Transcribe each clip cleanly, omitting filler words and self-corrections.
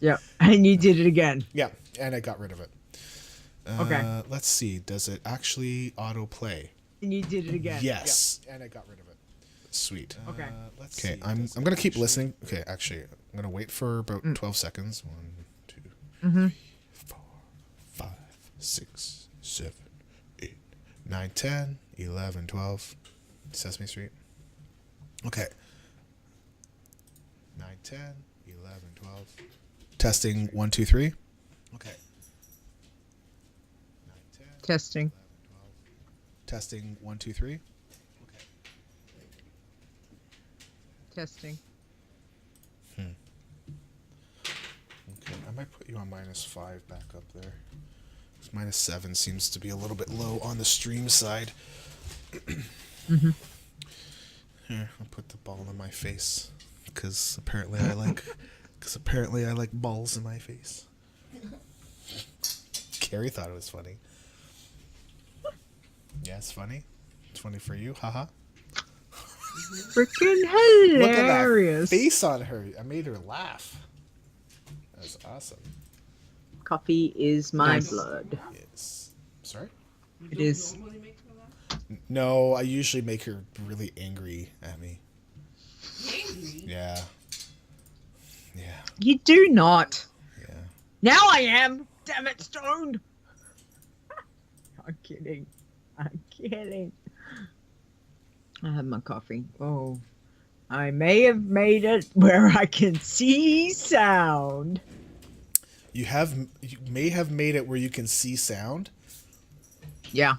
Yeah, and you did it again. Yeah, and I got rid of it. Okay. Let's see. Does it actually autoplay? And you did it again. Yes, and I got rid of it. Sweet. Okay. Let's okay, see. I'm gonna keep listening. Okay, actually, I'm gonna wait for about 12 seconds. 1, 2, 3, 4, 5, 6, 7, 8, 9, 10, 11, 12. Sesame Street. Okay. 9, 10, 11, 12. Testing 1, 2, 3. Okay. 9, 10, Testing. 11, 12. Testing 1, 2, 3. Okay. Testing. Okay, I might put you on -5 back up there. -7 seems to be a little bit low on the stream side. Here, I'll put the ball in my face because apparently I like balls in my face. Carrie thought it was funny. Yeah, it's funny. It's funny for you, haha. Freaking hilarious. Look at that face on her. I made her laugh. That was awesome. Coffee is my blood. Yes. Sorry? It is. No, I usually make her really angry at me. Angry? Yeah. Yeah. You do not. Yeah. Now I am. Damn it, stoned. I'm kidding. I'm kidding. I have my coffee. Oh, I may have made it where I can see sound. You may have made it where you can see sound. Yeah.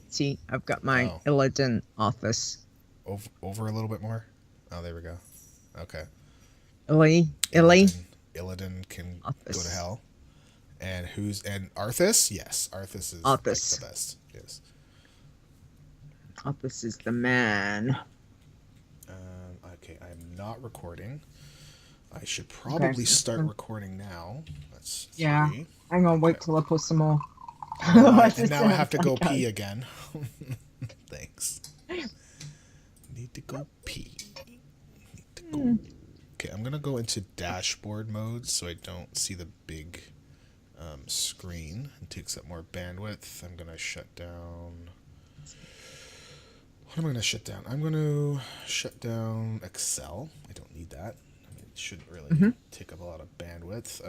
See, I've got my Illidan office. Over a little bit more. Oh, there we go. Okay. Illy. Illidan can office. go to hell. And Arthas? Yes, Arthas is like the best. Yes. Arthas is the man. Okay, I'm not recording. I should probably start recording now. That's 3. Yeah. Hang on, wait till I put some more. And now I have to go pee again. Thanks. Need to go pee. Okay, I'm gonna go into dashboard mode so I don't see the big screen. It takes up more bandwidth. I'm gonna shut down. What am I gonna shut down? I'm gonna shut down Excel. I don't need that. I mean, it shouldn't really take up a lot of bandwidth.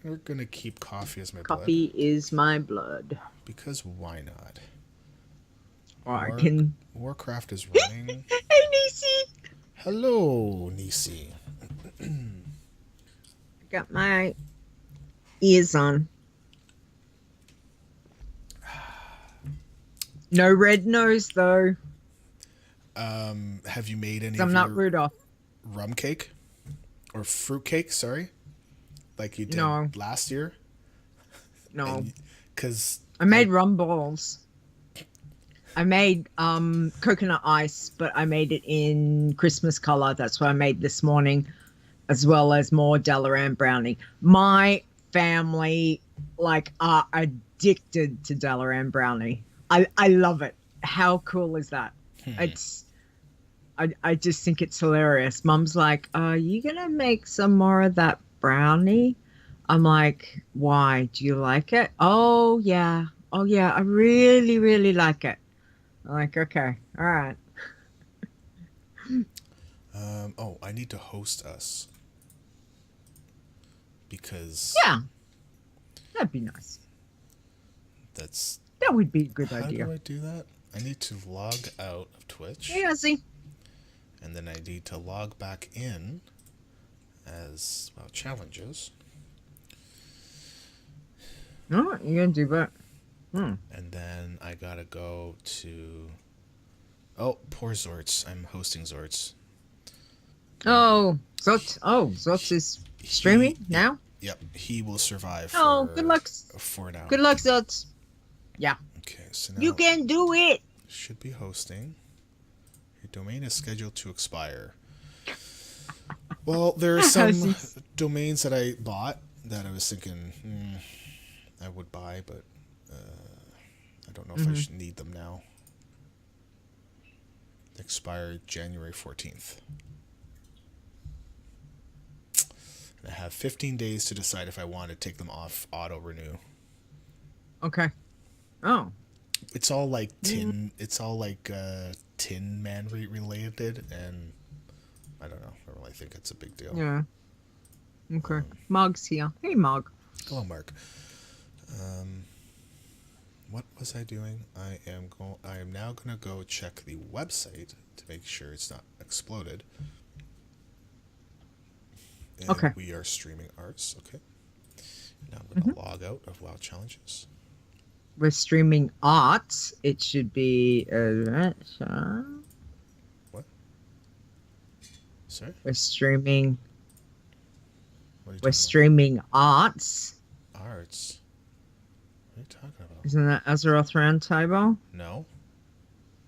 We're gonna keep coffee as my blood. Coffee is my blood. Because why not? Or Warcraft is running. Hey, Nisi! Hello, Nisi. Got my ears on. No red nose, though. Have you made any I'm of not your Rudolph. rum cake? Or fruit cake, sorry? Like you did last year? No. Because I made rum balls. I made coconut ice, but I made it in Christmas color. That's what I made this morning, as well as more Dalaran brownie. My family are addicted to Dalaran brownie. I love it. How cool is that? I just think it's hilarious. Mum's like, are you gonna make some more of that brownie? I'm like, why? Do you like it? Oh yeah, I really, really like it. I'm like, okay, all right. I need to host us. Because... Yeah. That'd be nice. That would be a good idea. How do I do that? I need to log out of Twitch. Hey, Ozzy. And then I need to log back in as, challenges. Oh, you're going to do that. And then I gotta go to... Oh, poor Zorts. I'm hosting Zorts. Oh, Zorts is streaming now? Yep, he will survive good luck. For now. Good luck, Zorts. Yeah. Okay, so now... You can do it! Should be hosting. Your domain is scheduled to expire. Well, there are some domains that I bought that I was thinking I would buy, but I don't know if I should need them now. Expired January 14th. I have 15 days to decide if I want to take them off auto renew. Okay. Oh. It's all like tin. It's all like tin man related, and I don't know. I don't really think it's a big deal. Yeah. Okay. Marg's here. Hey, Marg. Hello, Mark. What was I doing? I am now gonna go check the website to make sure it's not exploded. And Okay. we are streaming ours. Okay. Now I'm gonna log out of WoW Challenges. We're streaming arts. It should be. What? Sorry. We're streaming. What are you We're talking streaming arts. about? Arts. What are you talking about? Isn't that Azeroth Roundtable? No.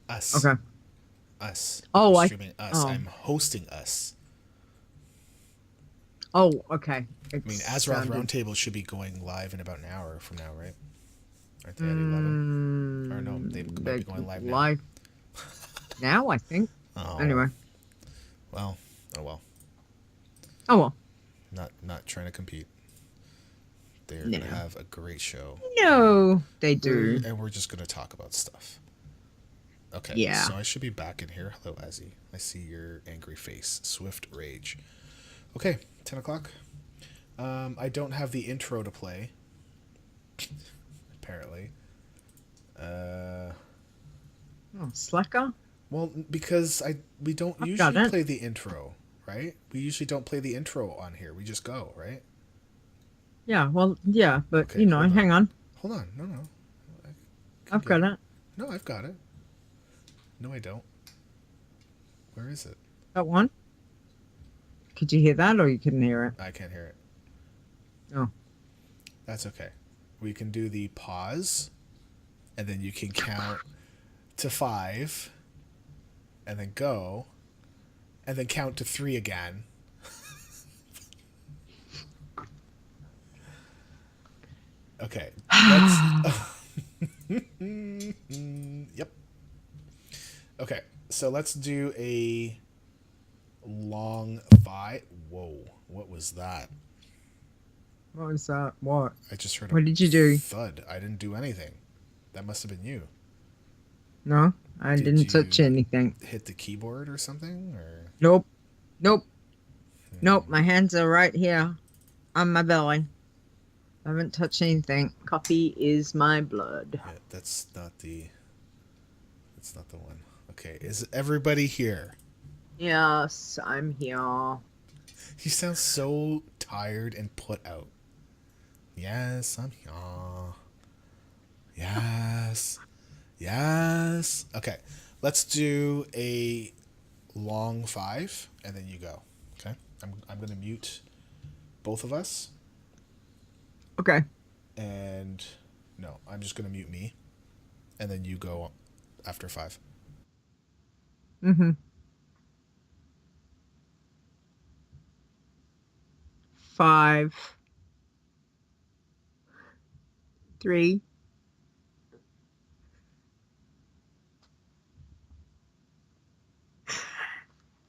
Us. Okay. Us. Oh, We're I. streaming us. Oh. I'm hosting us. Oh, okay. I mean, Azeroth Roundtable should be going live in about an hour from now, right? Aren't they at 11? Or no, they might be going live now. Live now, I think. Oh. Anyway. Well. Oh well. Oh well. Not trying to compete. They're No. gonna have a great show. No, they do. And we're just gonna talk about stuff. Okay. Yeah. So I should be back in here. Hello, Azzy. I see your angry face. Swift rage. Okay, 10 o'clock. I don't have the intro to play. Apparently. Oh, slacker. Well, because we don't I've usually got it. play the intro, right? We usually don't play the intro on here. We just go, right? Yeah. Well, yeah, but Okay, you know, hold on. hang on. Hold on. No. I've got it. No, I've got it. No, I don't. Where is it? That one. Could you hear that, or you couldn't hear it? I can't hear it. Oh. That's okay. We can do the pause, and then you can count to 5, and then go, and then count to 3 again. Okay. Yep. Okay, so let's do a long 5. Whoa, what was that? What was that? What? I just heard What did you do? thud. I didn't do anything. That must have been you. No, I Did didn't touch you- anything. Hit the keyboard or something? Or Nope. Nope. My hands are right here on my belly. I haven't touched anything. Coffee is my blood. yeah, that's not the one. Okay, is everybody here? Yes, I'm here. You sound so tired and put out. Yes, I'm here. Yes. Yes. Okay, let's do a long 5, and then you go. Okay, I'm gonna mute both of us, Okay. and no, I'm just gonna mute me, and then you go after 5. Mm-hmm. 5, 3.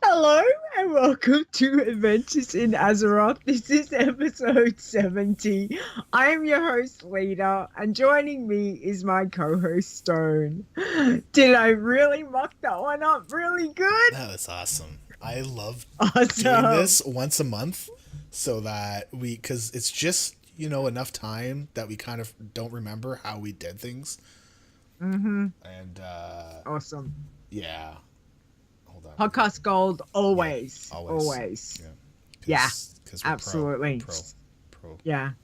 Hello and welcome to Adventures in Azeroth. This is episode 70. I am your host, Leeta, and joining me is my co-host, Stone. Did I really muck that one up really good? That was awesome. I love Awesome. doing this once a month, so that because it's just enough time that we kind of don't remember how we did things. Mm-hmm. And Awesome. yeah. Hold on. Podcast gold, always. Yeah, always. Yeah. Yeah, 'Cause we're absolutely. Pro. Yeah. How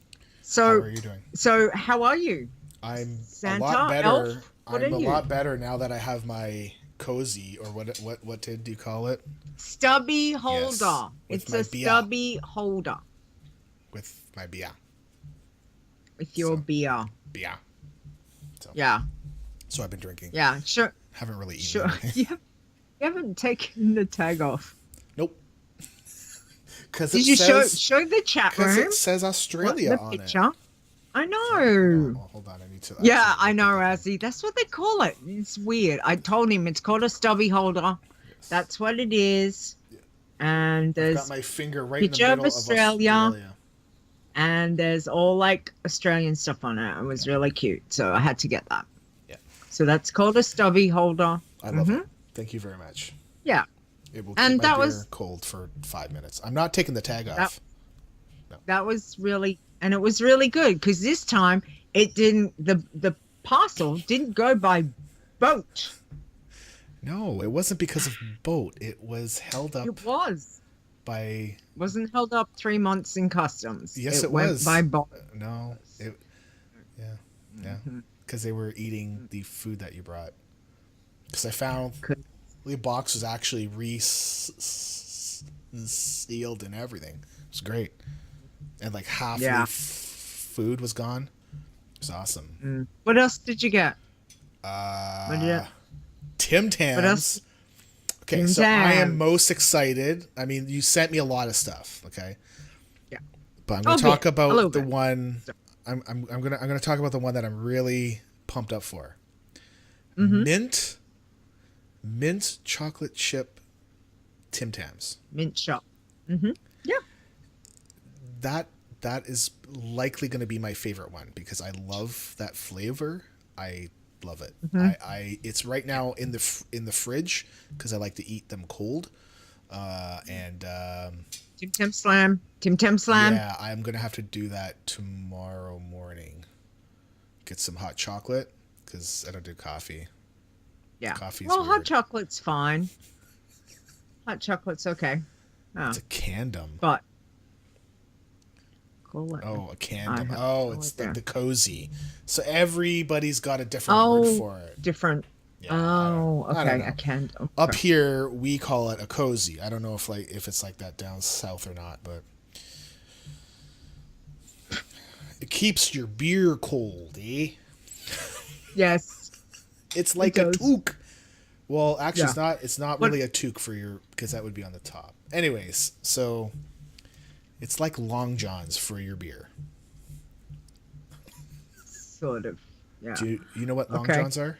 So, are you doing? how are you? I'm Santa, a lot better. elf? What I'm are a you? lot better now that I have my cozy, or what did you call it? Stubby holder. with It's my a beer. stubby holder With my beer. with your So- beer. Beer. So, Yeah. so I've been drinking. Yeah. Sure. Haven't really eaten Sure. anything. You haven't taken the tag off. Nope. Because Did you show the chat Because room? it says Australia the on picture? I it. know. Oh, hold on, I need to. Yeah, actually I look know, at the- Razzie. That's what they call it. It's weird. I told him it's called a stubby holder. Yes. That's what it is. and I've got there's my finger right in the picture of middle of Australia. and there's all like Australian stuff on it. It was really cute, so I had to get that. Yeah. So that's called a stubby holder. I love it. Thank you very much. Yeah, It will keep and my that beer was cold for 5 minutes. I'm not taking the tag that. off. That was really, and it was really good because this time it didn't. The parcel didn't go by boat. No, it wasn't because of boat. It was held up It was. by. Wasn't held up 3 months in customs. Yes, it went was. by boat. No, it. Yeah, because they were eating the food that you brought. Because I found the box was actually sealed and everything. It was great, and like half the food was gone. It was awesome. What else did you get? What did you get? Tim What else? Tams. Okay, Tim so I am Tams. most excited. I mean, you sent me a lot of stuff. Okay. Yeah. But I'm going to talk A about little the bit. one. I'm gonna talk about the one that I'm really pumped up for. Mm-hmm. Mint chocolate chip Tim Tams. Mint shop. Mm-hmm. Yeah. That is likely going to be my favorite one because I love that flavor. I love it. I it's right now in the fridge because I like to eat them cold. And Tim Tam Slam. Tim Tam Slam. yeah, I'm gonna have to do that tomorrow morning. Get some hot chocolate because I don't do coffee. Yeah. Coffee's Well, hot weird. chocolate's fine. Hot chocolate's okay. Oh, It's a candom. but call it. Oh, a I candom. have Oh, no it's idea. the cozy. So everybody's got a different word for it. Different. Yeah, I don't Okay. know. I can't. Okay. Up here, we call it a cozy. I don't know if it's like that down south or not, but it keeps your beer cold, eh? Yes. It's like It a does. toque. Well, actually, Yeah. it's not. It's not What- really a toque for your because that would be on the top. Anyways, so it's like Long Johns for your beer. Sort of. Yeah. Do you know what Long Okay. Johns are?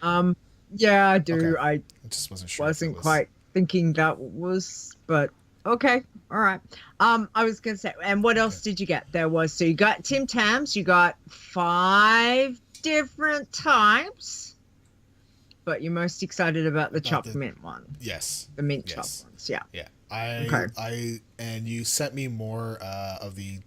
Yeah, I do. Okay. I I just wasn't sure. if it wasn't was- quite thinking that was, but okay. All right. I was gonna say, and what else did you get? So you got Tim Tams. You got 5 different types, but you're most excited about the chopped the- mint one, Yes. the mint Yes. chopped ones. Yeah. Yeah. Okay. And you sent me more of the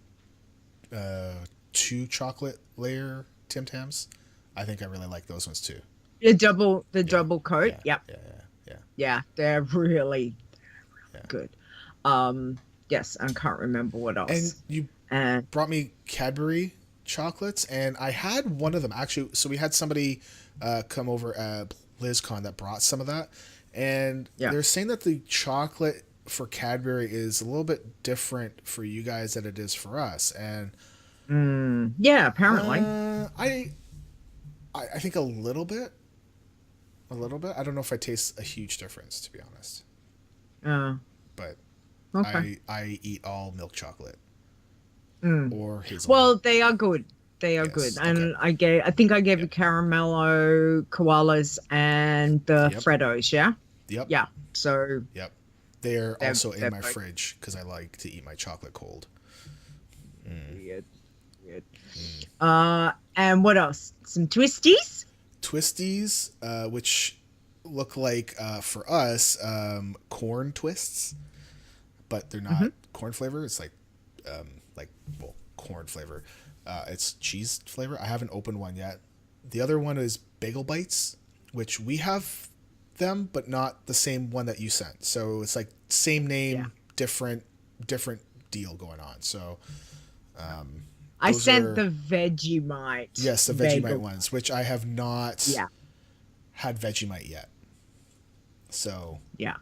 2 chocolate layer Tim Tams. I think I really like those ones too. The double coat. Yeah. Yep. Yeah. Yeah, they're really Yeah. good. Yes, I can't remember what else. And you And brought me Cadbury chocolates, and I had one of them actually. So we had somebody come over at BlizzCon that brought some of that, and Yeah. they're saying that the chocolate for Cadbury is a little bit different for you guys than it is for us. And yeah, apparently. I think a little bit. A little bit. I don't know if I taste a huge difference, to be honest. But Okay. I eat all milk chocolate Mm. or hazelnut. Well, they are good. They are Yes, good. okay. And I think I gave you caramello koalas and the Yep. Freddos, yeah? Yep. Yeah. So Yep. They're also in they're my both- fridge because I like to eat my chocolate cold. weird. And what else? Some twisties? Twisties, which look like for us corn twists, but they're not corn flavor. It's like corn flavor. It's cheese flavor. I haven't opened one yet. The other one is bagel bites, which we have them, but not the same one that you sent. So it's like same name, different deal going on. So I those sent are- the Vegemite. yes, the bagel. Vegemite ones, which I have not Yeah. had Vegemite yet. So Yeah.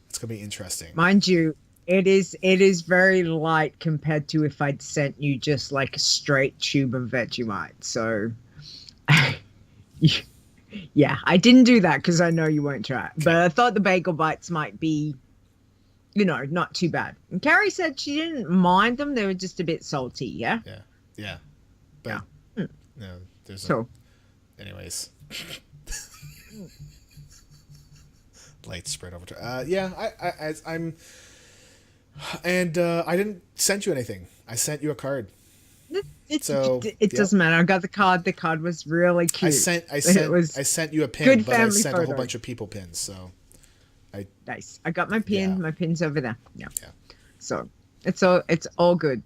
it's gonna be interesting. Mind you, it is very light compared to if I'd sent you just like a straight tube of Vegemite. So yeah, I didn't do that because I know you won't try it. But I thought the bagel bites might be, not too bad. And Carrie said she didn't mind them; they were just a bit salty. Yeah. Yeah. But no, there's So anyways. Light spread over to yeah, I'm And I didn't send you anything. I sent you a card. So It yep. doesn't matter. I got the card. The card was really cute. It was I sent you a pin, good but I family sent a whole photo. bunch of people pins. So Nice. I got my pin. yeah. My pin's over there. Yeah. Yeah. So it's all good.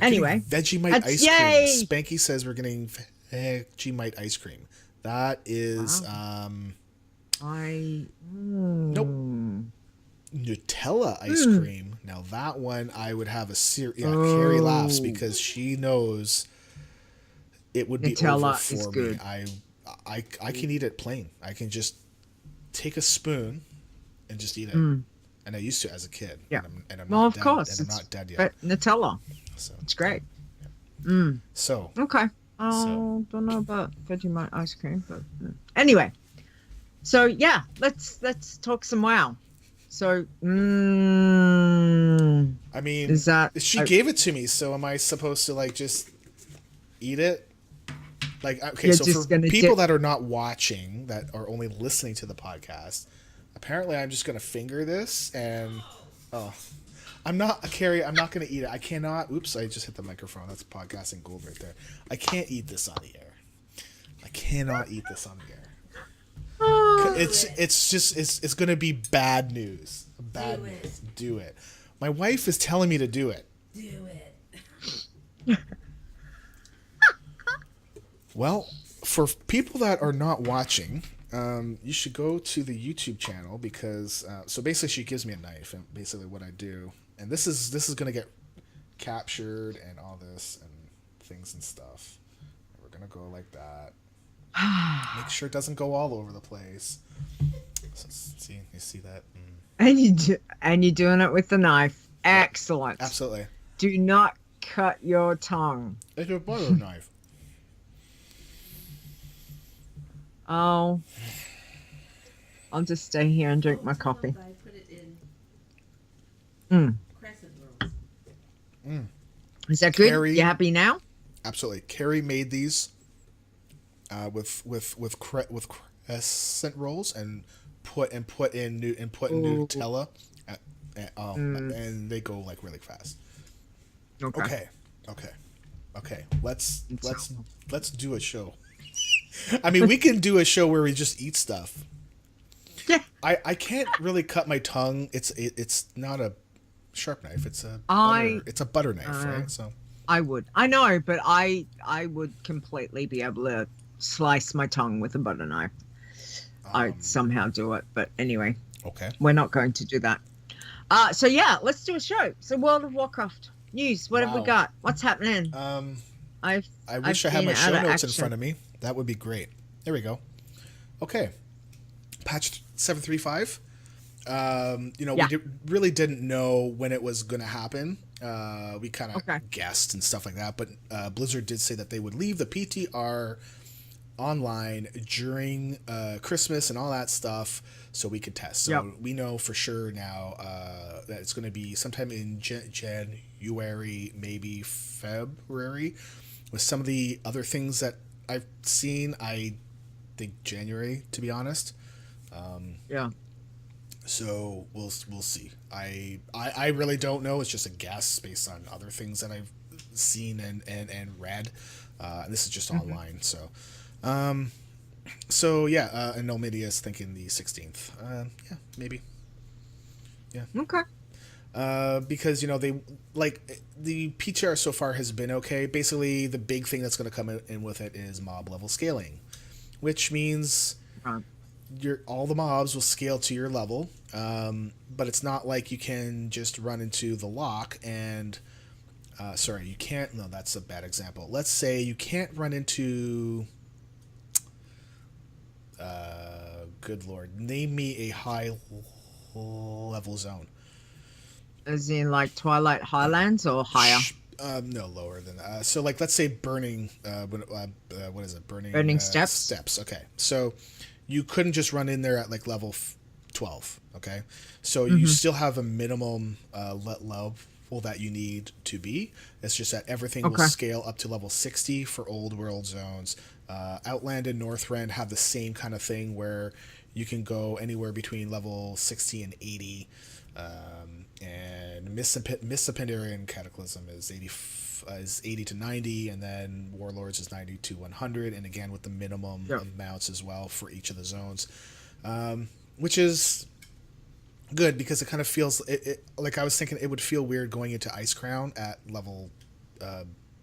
Anyway, Vegemite ice yay! cream. Spanky says we're getting Vegemite ice cream. That is Wow. nope. Nutella ice cream. Now that one I would have a Carrie laughs because she knows it would be Nutella over is for good. me. I can eat it plain. I can just take a spoon and just eat it. And I used to as a kid. Yeah. And I'm Well, not of dead. course. And I'm not dead yet. But Nutella. So It's great. So Okay. Don't know about Vegemite ice cream, but anyway. So yeah, let's talk some WoW. So I mean, is that she gave it to me, so am I supposed to like just eat it? Like, okay, You're so just for gonna people that are not watching, that are only listening to the podcast, apparently I'm just gonna finger this and I'm not Carrie. I'm not gonna eat it. I cannot. Oops! I just hit the microphone. That's podcasting gold right there. I can't eat this on the air. I cannot eat this on the air. It's gonna be bad news. Bad news. Do it. My wife is telling me to do it. Do it. Well, for people that are not watching, you should go to the YouTube channel because so basically she gives me a knife and basically what I do, and this is gonna get captured and all this and things and stuff. We're gonna go like that. Make sure it doesn't go all over the place. So, see, you see that? and you're doing it with the knife. Excellent. Absolutely. Do not cut your tongue. It's a butter knife. Oh, I'll just stay here and drink my coffee. I put it in crescent rolls. Is that good? Carrie- You happy now? Absolutely. Carrie made these with crescent rolls and put in Nutella, and they go like really fast. Okay. Let's do a show. I mean, we can do a show where we just eat stuff. Yeah. I can't really cut my tongue. It's not a sharp knife. It's a butter knife, right? So I would. I know, but I would completely be able to slice my tongue with a butter knife. I'd somehow do it, but anyway. Okay. We're not going to do that. So yeah, let's do a show. So World of Warcraft news. What have we got? What's happening? I wish I had my show notes in front of me. That would be great. There we go. Okay. Patch 735. We really didn't know when it was going to happen. We kind of guessed and stuff like that. But Blizzard did say that they would leave the PTR online during Christmas and all that stuff so we could test. So we know for sure now that it's going to be sometime in January, maybe February. With some of the other things that I've seen, I think January, to be honest. So we'll see. I really don't know. It's just a guess based on other things that I've seen and read. And this is just online. So, and Nomadius is thinking the 16th. Maybe. Yeah. Okay. Because they like the PTR so far has been okay. Basically, the big thing that's going to come in with it is mob level scaling, which means all the mobs will scale to your level. But it's not like you can just run into the lock and you can't. No, that's a bad example. Let's say you can't run into. Good Lord, name me a high level zone. As in like Twilight Highlands or higher? No, lower than that. So like, let's say burning, what is it? Burning steps? Steps. Okay. So you couldn't just run in there at like level 12. Okay. So you still have a minimum level that you need to be. It's just that everything will scale up to level 60 for old world zones. Outland and Northrend have the same kind of thing where you can go anywhere between level 60 and 80. and Missapendarian Cataclysm is 80 to 90, and then Warlords is 90 to 100, and again with the minimum Yep. amounts as well for each of the zones, which is good because it kind of feels like I was thinking it would feel weird going into Ice Crown at level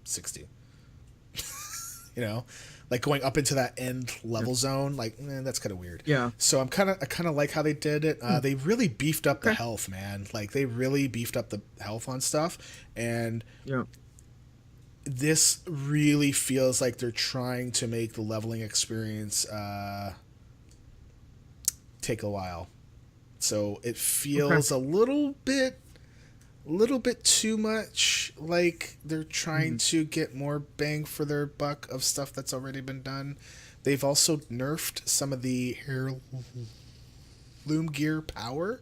60. You know, like going up into that end level zone, like that's kind of weird. Yeah. So I kind of like how they did it. They really beefed up the Okay. health, man. Like they really beefed up the health on stuff, and Yeah. this really feels like they're trying to make the leveling experience take a while. So it feels a little bit too much like they're trying to get more bang for their buck of stuff that's already been done. They've also nerfed some of the heirloom gear power,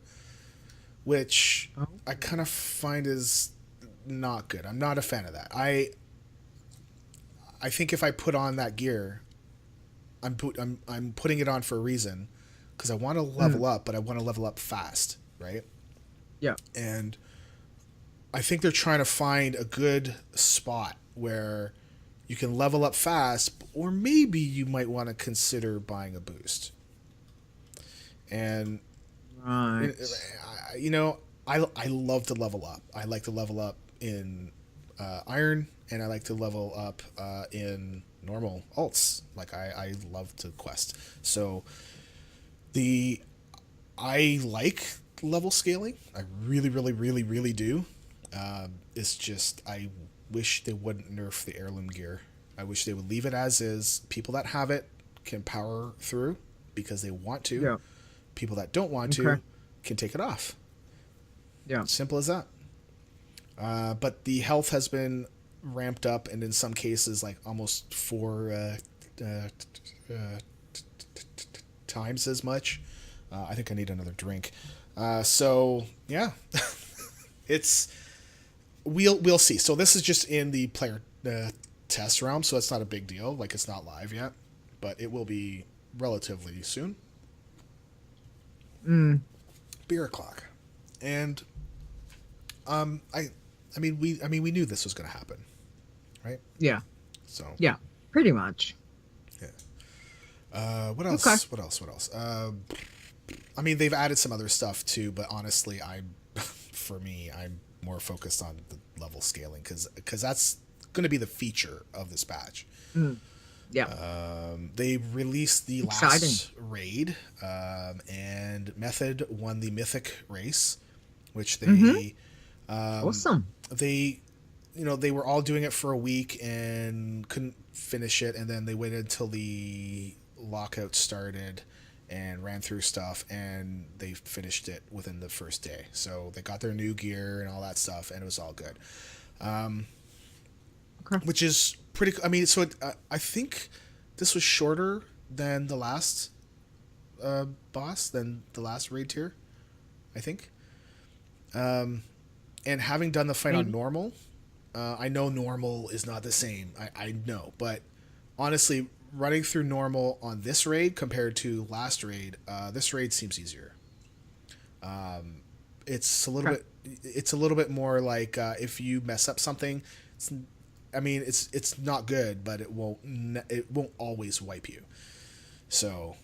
which I kind of find is not good. I'm not a fan of that. I think if I put on that gear, I'm putting it on for a reason, because I want to level up, but I want to level up fast, right? Yeah. And I think they're trying to find a good spot where you can level up fast, or maybe you might want to consider buying a boost. And Right. you know, I love to level up. I like to level up in Iron, and I like to level up in normal alts. Like I love to quest. So I like level scaling. I really, really, really, really do. It's just I wish they wouldn't nerf the heirloom gear. I wish they would leave it as is. People that have it can power through because they want to. Yeah. People that don't want to can take it off. Yeah. Simple as that. But the health has been ramped up, and in some cases, like almost 4 times as much. I think I need another drink. So yeah, it's we'll see. So this is just in the player test realm, so it's not a big deal. Like it's not live yet, but it will be relatively soon. Beer o'clock, and I mean we knew this was going to happen, right? Yeah. So Yeah. Pretty much. yeah. What else? Okay. What else? I mean, they've added some other stuff too, but honestly, for me, I'm more focused on the level scaling because that's going to be the feature of this patch. Yeah. They released the Exciting. last raid, and Method won the Mythic race, which they Awesome. they they were all doing it for a week and couldn't finish it, and then they waited until the lockout started and ran through stuff, and they finished it within the first day. So they got their new gear and all that stuff, and it was all good. Okay. Which is pretty. I mean, so I think this was shorter than the last boss, than the last raid tier, I think. And having done the fight on normal, I know normal is not the same. I know, but honestly, running through normal on this raid compared to last raid, this raid seems easier. It's a little bit. It's a little bit more like if you mess up something, it's not good, but it won't always wipe you. So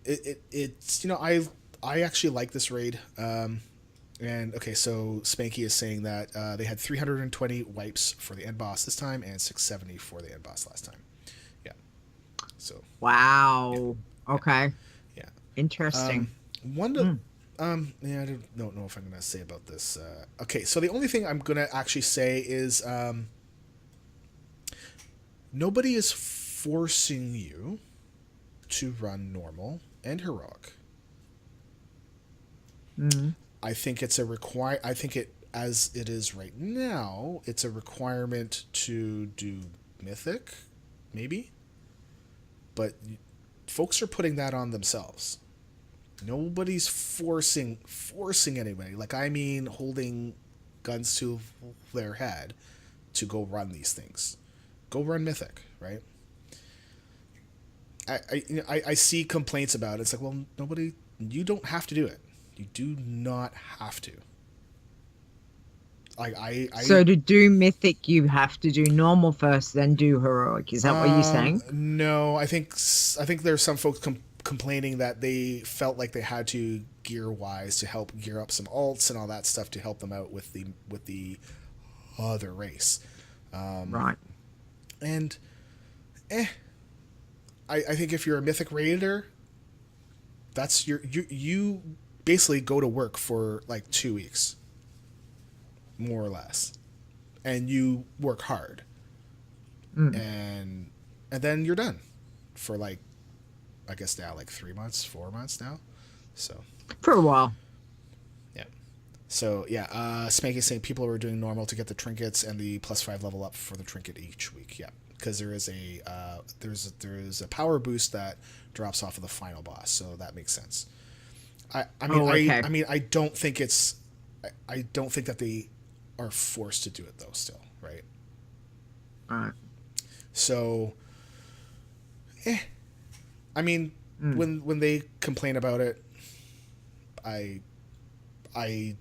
it's I actually like this raid. And okay, so Spanky is saying that they had 320 wipes for the end boss this time and 670 for the end boss last time. Yeah. So. Wow. Yeah. Okay. Yeah. Interesting. Yeah, I don't know if I'm gonna say about this. Okay, so the only thing I'm gonna actually say is nobody is forcing you to run normal and heroic. I think it's I think it, as it is right now, it's a requirement to do Mythic, maybe. But folks are putting that on themselves. Nobody's forcing anybody. Like, I mean, holding guns to their head to go run these things. Go run Mythic, right? I see complaints about it. It's like, well, you don't have to do it. You do not have to. Like I So to do mythic, you have to do normal first, then do heroic. Is that what you're saying? No, I think there's some folks complaining that they felt like they had to gear wise to help gear up some alts and all that stuff to help them out with the other race. Right. And I think if you're a mythic raider, that's you basically go to work for like 2 weeks, more or less, and you work hard, and then you're done for like, I guess now like 3 months, 4 months now, so For a while. yeah. So yeah, Spanky saying people are doing normal to get the trinkets and the +5 level up for the trinket each week. Yeah, because there is a there's a power boost that drops off of the final boss, so that makes sense. I mean I don't think it's I don't think that they are forced to do it though still, right? Right. So I mean when they complain about it, I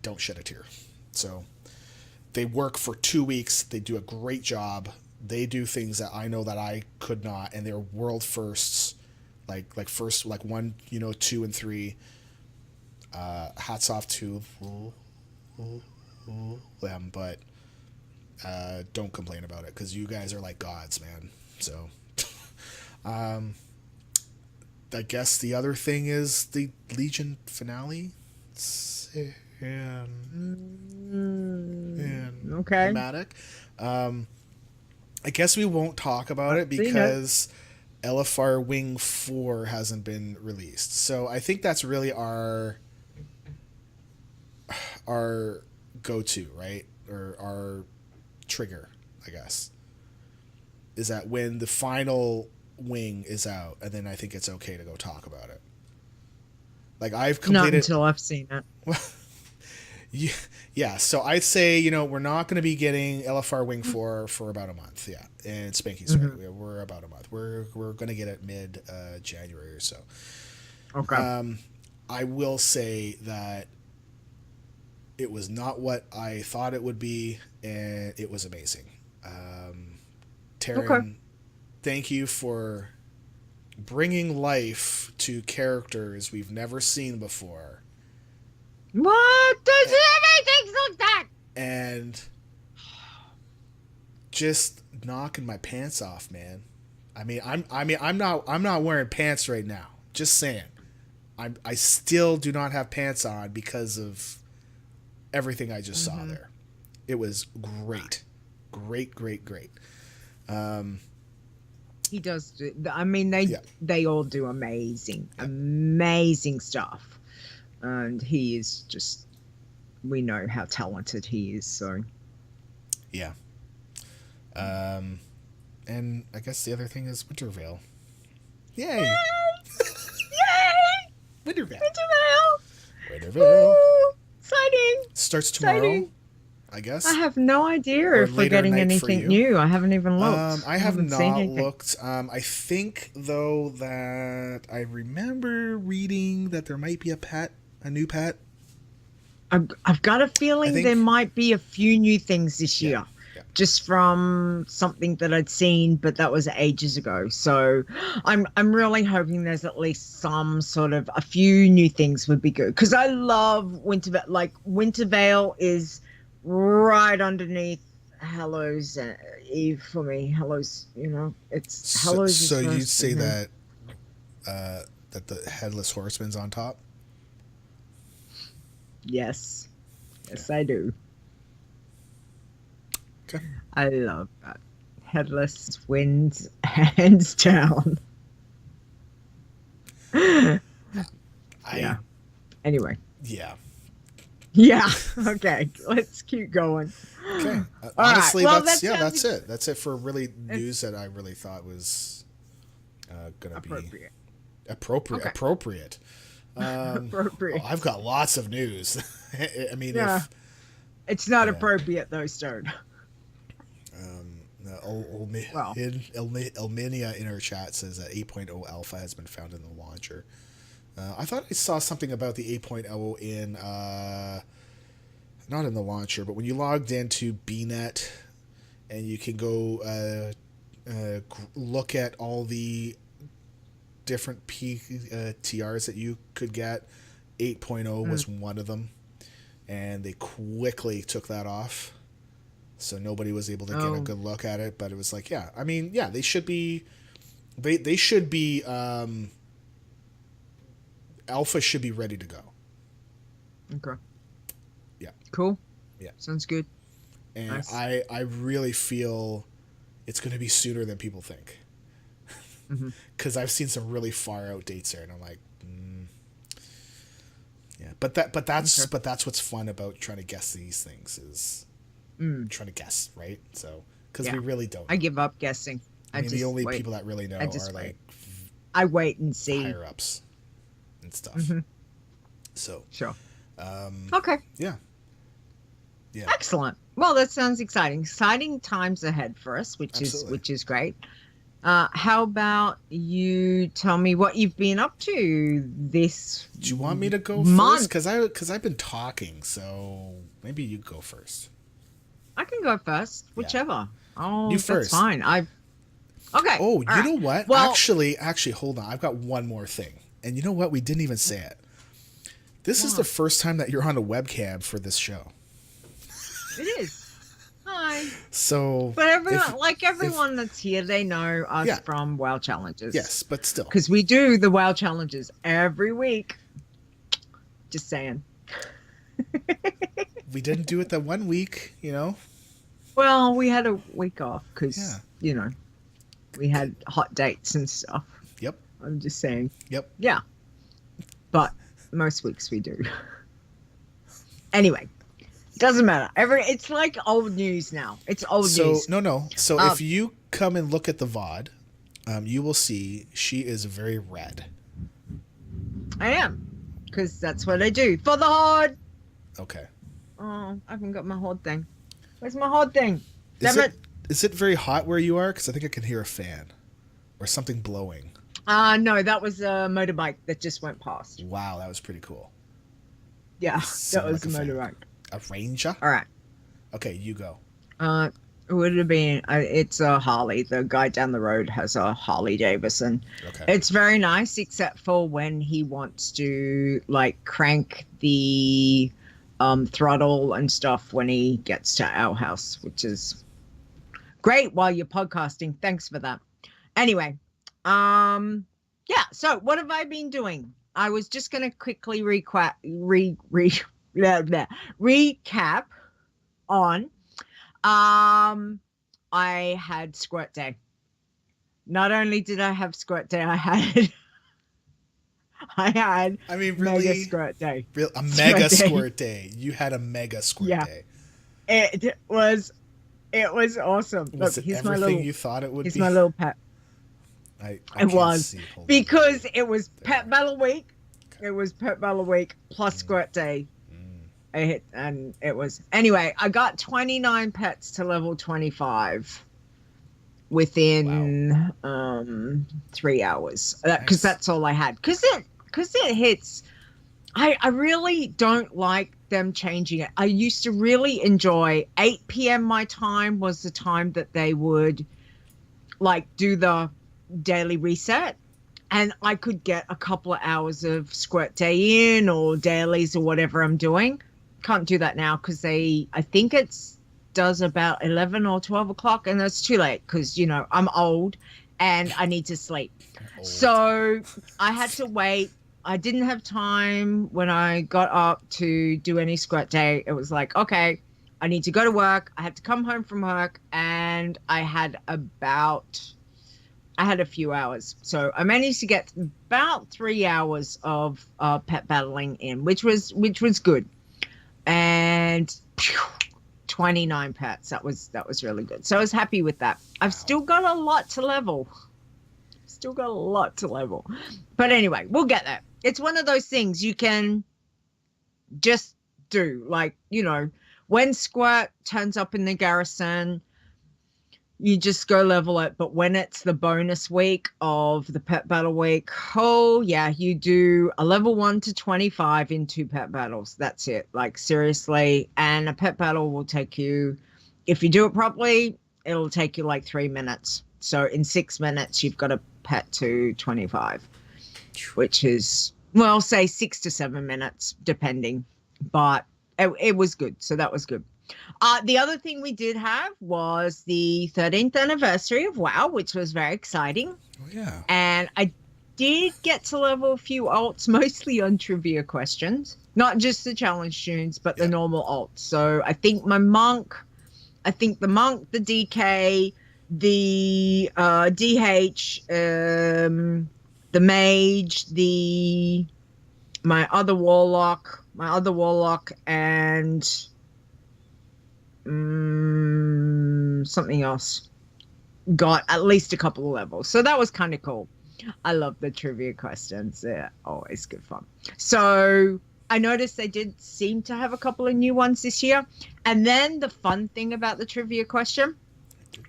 don't shed a tear. So they work for 2 weeks, they do a great job. They do things that I know that I could not, and they're world firsts, like first, like 1, 2 and 3. Hats off to them, but don't complain about it because you guys are like gods, man. So I guess the other thing is the Legion finale. And Okay. thematic. I guess we won't talk about it because LFR Wing 4 hasn't been released. So I think that's really our go-to, right? Or our trigger, I guess. Is that when the final wing is out, and then I think it's okay to go talk about it. Like I've completed. Not until I've seen it. Yeah, so I'd say, we're not going to be getting LFR Wing 4 for about a month. Yeah, and Spanky's right. We're about a month. We're going to get it mid January or so. Okay. I will say that it was not what I thought it would be, and it was amazing. Taryn, thank you for bringing life to characters we've never seen before. What does everything like that? And just knocking my pants off, man. I'm not wearing pants right now. Just saying. I still do not have pants on because of everything I just saw there. It was great. Great. He does do, they all do amazing stuff. And he is just, we know how talented he is, so. Yeah. And I guess the other thing is Wintervale. Yay! Yay! Wintervale. Woo! Exciting! Starts tomorrow, Exciting. I guess. I have no idea if we're getting anything new. I haven't even looked. I have haven't seen not anything. looked. I think, though, that I remember reading that there might be a new pet. I've got a feeling there might be a few new things this year. Yeah. Just from something that I'd seen, but that was ages ago. So I'm really hoping there's at least some sort of a few new things would be good, because I love Wintervale. Like Wintervale is right underneath Hallows Eve for me. Hallows, it's Hallows. So you'd say that that the Headless Horseman's on top? Yes, I do. Okay. I love that. Headless wins hands down. Yeah. Anyway. Yeah. Yeah. Okay. Let's keep going. Okay. Honestly, that's it. That's it for really news that I really thought was gonna be appropriate. Appropriate. Appropriate. I've got lots of news. I mean, if it's not appropriate though, Stone. Elminia in our chat says that 8.0 alpha has been found in the launcher. I thought I saw something about the 8.0 in not in the launcher, but when you logged into BNet and you can go look at all the different TRs that you could get, 8.0 was one of them, and they quickly took that off, so nobody was able to get a good look at it. But it was like, yeah, I mean, yeah, they should be alpha should be ready to go. Okay. Yeah. Cool. Yeah. Sounds good. And nice. I really feel it's going to be sooner than people think. Because I've seen some really far out dates there, and I'm like, yeah. But that's what's fun about trying to guess these things is trying to guess, right? So because we really don't know. I give up guessing. I mean, the only people that really know are like I wait and see higher ups and stuff. So sure. Okay. Yeah. Yeah. Excellent. Well, that sounds exciting. Exciting times ahead for us, which is great. How about you tell me what you've been up to this Do you want me to go month? first? Because I've been talking, so maybe you go first. I can go first, whichever. Oh, you that's first. fine. Okay. Oh, you right. know what? Well, actually, hold on. I've got one more thing. And you know what? We didn't even say it. This is the first time that you're on a webcam for this show. It is. Hi. So, but everyone that's here, they know us from WoW Challenges. Yes, but still, because we do the WoW Challenges every week. Just saying. We didn't do it that 1 week, you know. Well, we had a week off because you know we had hot dates and stuff. Yep. I'm just saying. Yep. Yeah. But most weeks we do. Anyway. Doesn't matter. It's like old news now. It's old news. No. So if you come and look at the VOD, you will see she is very red. I am. Because that's what I do. For the HOD! Okay. Oh, I haven't got my HOD thing. Where's my HOD thing? Is it very hot where you are? Because I think I can hear a fan. Or something blowing. No, that was a motorbike that just went past. Wow, that was pretty cool. Yeah, that was a motorbike. A Ranger? All right. Okay, you go. It would have been, it's a Harley. The guy down the road has a Harley Davidson. Okay. It's very nice, except for when he wants to, like, crank the throttle and stuff when he gets to our house, which is great while you're podcasting. Thanks for that. Anyway, yeah, so what have I been doing? I was just going to quickly recap on I had Squirt Day. Not only did I have Squirt Day, I had Mega Squirt Day. A Mega Squirt Day. You had a Mega Squirt Day. It was awesome. Was it everything you thought it would be? He's my little pet. It was because it was Pet Battle Week. Okay. It was Pet Battle Week plus Squirt Day. And it was anyway. I got 29 pets to level 25 within 3 hours because that's all I had. Because it hits. I really don't like them changing it. I used to really enjoy 8 p.m. my time was the time that they would like do the daily reset, and I could get a couple of hours of Squirt Day in or dailies or whatever I'm doing. Can't do that now because I think it's does about 11 or 12 o'clock, and that's too late because, you know, I'm old and I need to sleep. So I had to wait. I didn't have time when I got up to do any Squirt Day. It was like, okay, I need to go to work. I had to come home from work, and I had a few hours. So I managed to get about 3 hours of pet battling in, which was good. And 29 pets. That was really good. So I was happy with that. I've still got a lot to level. But anyway, we'll get there. It's one of those things you can just do. Like, you know, when Squirt turns up in the garrison, You just go level it. But when it's the bonus week of the pet battle week, oh yeah, you do a level 1 to 25 in 2 pet battles. That's it. Like seriously. And a pet battle will take you, if you do it properly, it'll take you like 3 minutes. So in 6 minutes, you've got a pet to 25, which is, well, say 6 to 7 minutes, depending. But it was good. So that was good. The other thing we did have was the 13th anniversary of WoW, which was very exciting. Oh, yeah. And I did get to level a few alts, mostly on trivia questions, not just the challenge tunes, but the normal alts. So I think the monk, the DK, the DH, the mage, my other warlock, and something else got at least a couple of levels. So that was kind of cool. I love the trivia questions. They're always good fun. So I noticed they did seem to have a couple of new ones this year. And then the fun thing about the trivia question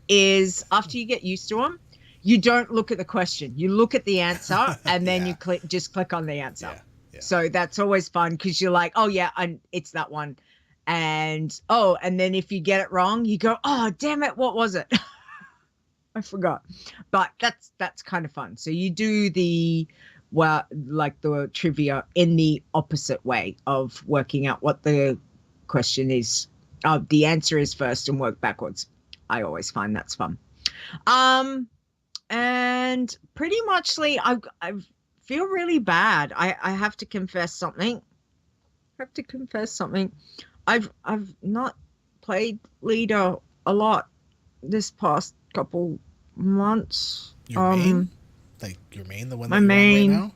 is after you get used to them, you don't look at the question. You look at the answer and then you just click on the answer. Yeah. So that's always fun because you're like, oh yeah, it's that one. And then if you get it wrong, you go, oh damn it, what was it? I forgot. But that's kind of fun. So you do the trivia in the opposite way of working out what the question is. The answer is first and work backwards. I always find that's fun. And pretty muchly I feel really bad. I have to confess something. I've not played Leeta a lot this past couple months. Your main? Like your main, the one that my you're main, on right now?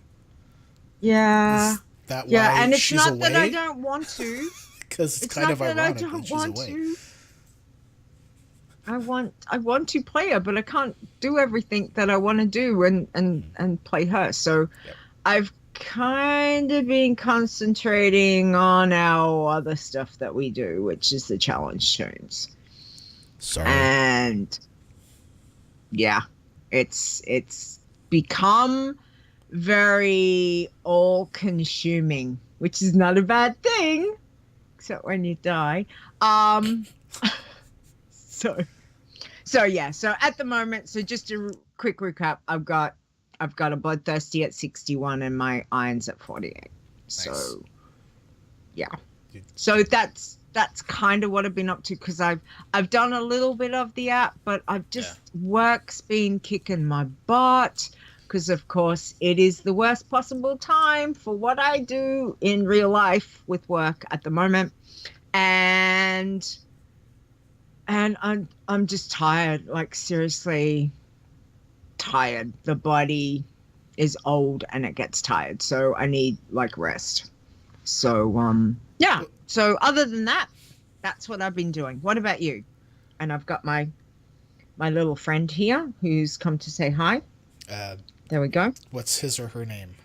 Yeah. Is that why yeah, and it's she's not away? that I don't want to. Because it's kind of ironic that she's away. I want to play her, but I can't do everything that I want to do and play her. So I've kind of been concentrating on our other stuff that we do, which is the challenge tunes. Sorry. And yeah, it's become very all-consuming, which is not a bad thing, except when you die. So yeah. So at the moment, so just a quick recap, I've got a bloodthirsty at 61 and my iron's at 48. Nice. So yeah. So that's kind of what I've been up to, because I've done a little bit of the app, but I've just work's been kicking my butt, because of course it is the worst possible time for what I do in real life with work at the moment, and I'm just tired, like seriously tired. The body is old and it gets tired, so I need like rest. So yeah. So other than that, that's what I've been doing. What about you? And I've got my little friend here who's come to say hi. There we go. What's his or her name?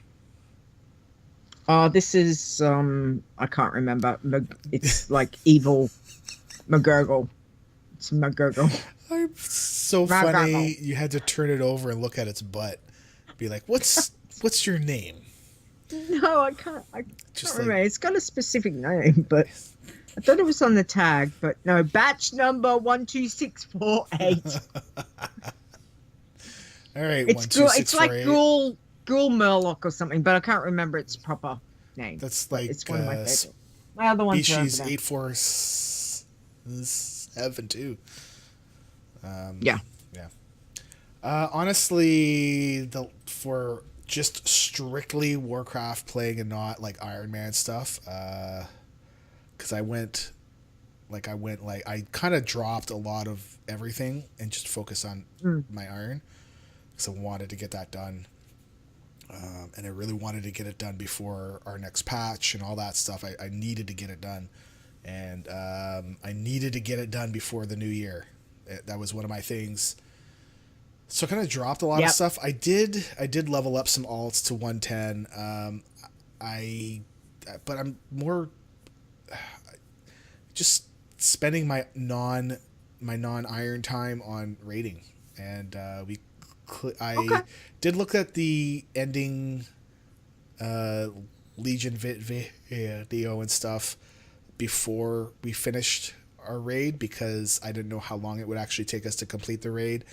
This is I can't remember. It's like evil McGurgle. It's McGurgle. I'm so funny. You had to turn it over and look at its butt. Be like, what's your name? No, I can't. I can't remember. It's got a specific name, but I thought it was on the tag. But no, batch number 12648. All right, it's like Ghoul Murloc or something, but I can't remember its proper name. That's like it's one of my favorites. My other ones are Species 847 yeah. Honestly, for just strictly Warcraft playing and not like Iron Man stuff, because I kind of dropped a lot of everything and just focused on my Iron, because I wanted to get that done, and I really wanted to get it done before our next patch and all that stuff. I needed to get it done, and I needed to get it done before the new year. That was one of my things. So I kind of dropped a lot of stuff. I did level up some alts to 110. But I'm more just spending my my non-iron time on raiding, and I Okay. did look at the ending Legion video and stuff before we finished our raid because I didn't know how long it would actually take us to complete the raid,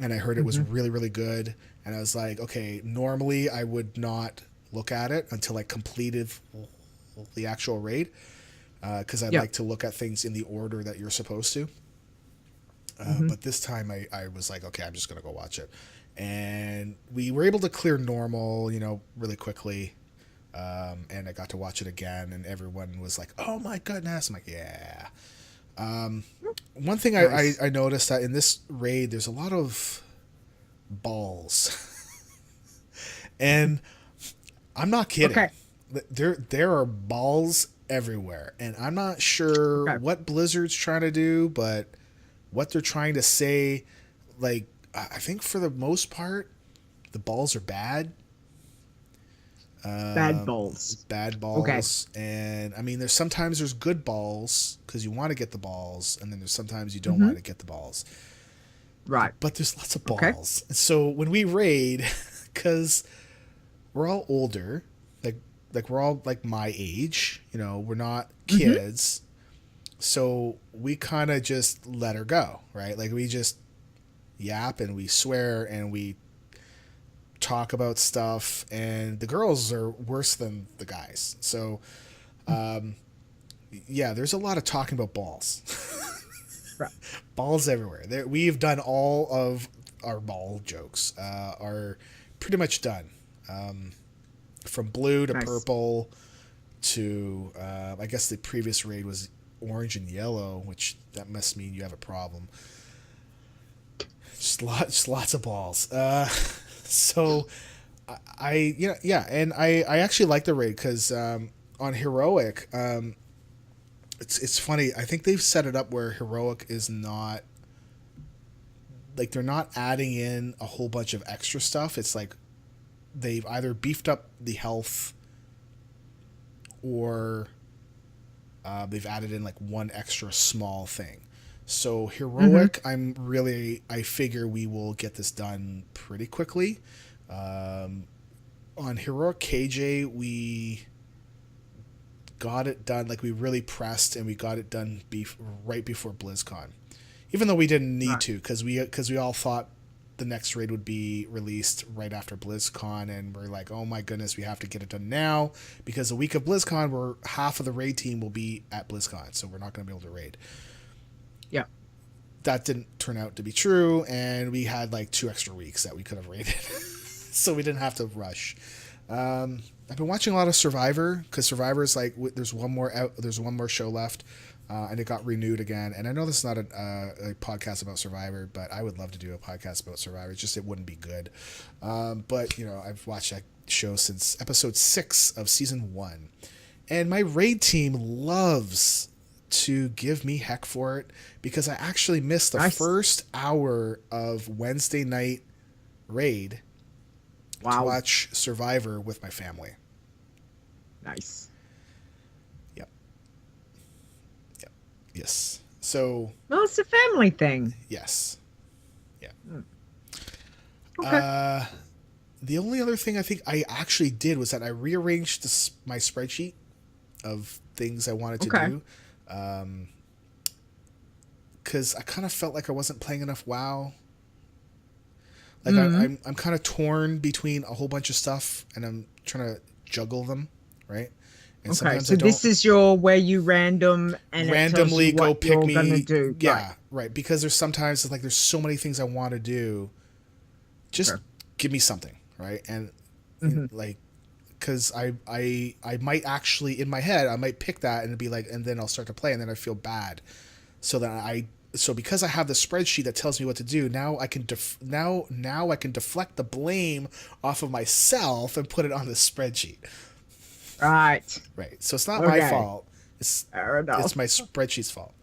and I heard it was really, really good, and I was like, okay, normally I would not look at it until I completed the actual raid, because I like to look at things in the order that you're supposed to. But this time I was like, okay, I'm just going to go watch it. And we were able to clear normal, really quickly. And I got to watch it again, and everyone was like, oh my goodness. I'm like, yeah. One thing Nice. I noticed that in this raid, there's a lot of balls. And I'm not kidding. Okay. There are balls everywhere, and I'm not sure Okay. what Blizzard's trying to do, but what they're trying to say, like, I think for the most part, the balls are bad. Bad balls. Bad Okay. balls, and I mean, sometimes there's good balls because you want to get the balls, and then there's sometimes you don't want to get the balls. Right. But there's lots of Okay. balls. So when we raid, because we're all older, like we're all like my age, we're not kids, so we kind of just let her go, right? Like we just yap and we swear and we talk about stuff, and the girls are worse than the guys. So, yeah, there's a lot of talking about balls. Right. Balls everywhere. We've done all of our ball jokes. Are pretty much done. From blue to Nice. purple to I guess the previous raid was orange and yellow, which that must mean you have a problem. Just lots of balls. So and I actually like the raid because on heroic, it's funny. I think they've set it up where heroic is not like they're not adding in a whole bunch of extra stuff. It's like they've either beefed up the health or they've added in like one extra small thing. So heroic, I figure we will get this done pretty quickly. On heroic KJ, we got it done. Like we really pressed and we got it done right before BlizzCon, even though we didn't need to because we all thought the next raid would be released right after BlizzCon, and we're like, oh my goodness, we have to get it done now because the week of BlizzCon, half of the raid team will be at BlizzCon, so we're not going to be able to raid. Yeah. That didn't turn out to be true, and we had like 2 extra weeks that we could have raided, so we didn't have to rush. I've been watching a lot of Survivor because Survivor is like there's one more show left. And it got renewed again. And I know this is not a podcast about Survivor, but I would love to do a podcast about Survivor. It's just it wouldn't be good. But I've watched that show since episode 6 of season 1, and my raid team loves to give me heck for it because I actually missed the first hour of Wednesday night raid to watch Survivor with my family. Nice. Yes. So. Well, it's a family thing. Yes. Yeah. Okay. The only other thing I think I actually did was that I rearranged my spreadsheet of things I wanted to do. Because I kind of felt like I wasn't playing enough WoW. Like I'm kind of torn between a whole bunch of stuff, and I'm trying to juggle them, right? And okay, so this is where you randomly go pick me. Gonna do. Yeah, right. Because there's sometimes it's like there's so many things I want to do. Just give me something, right? And like, because I might actually in my head I might pick that and it'd be like, and then I'll start to play and then I feel bad. So because I have the spreadsheet that tells me what to do, now I can now I can deflect the blame off of myself and put it on the spreadsheet. Right. So it's not my fault. It's my spreadsheet's fault.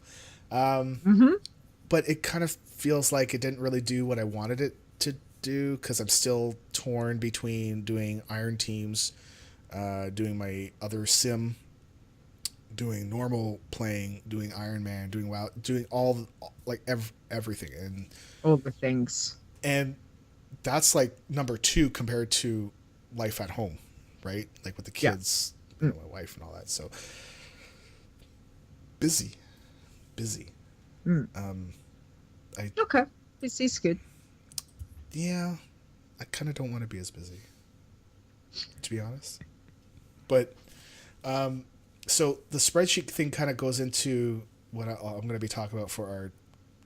But it kind of feels like it didn't really do what I wanted it to do because I'm still torn between doing Iron Teams, doing my other sim doing normal playing, doing Iron Man, doing WoW, doing all like everything, All the things. and that's like number two compared to life at home, right? Like with the Yeah. kids, Mm. my wife and all that. So busy, busy. Mm. Okay. This good. Yeah, I kind of don't want to be as busy, to be honest. But so the spreadsheet thing kind of goes into what I'm going to be talking about for our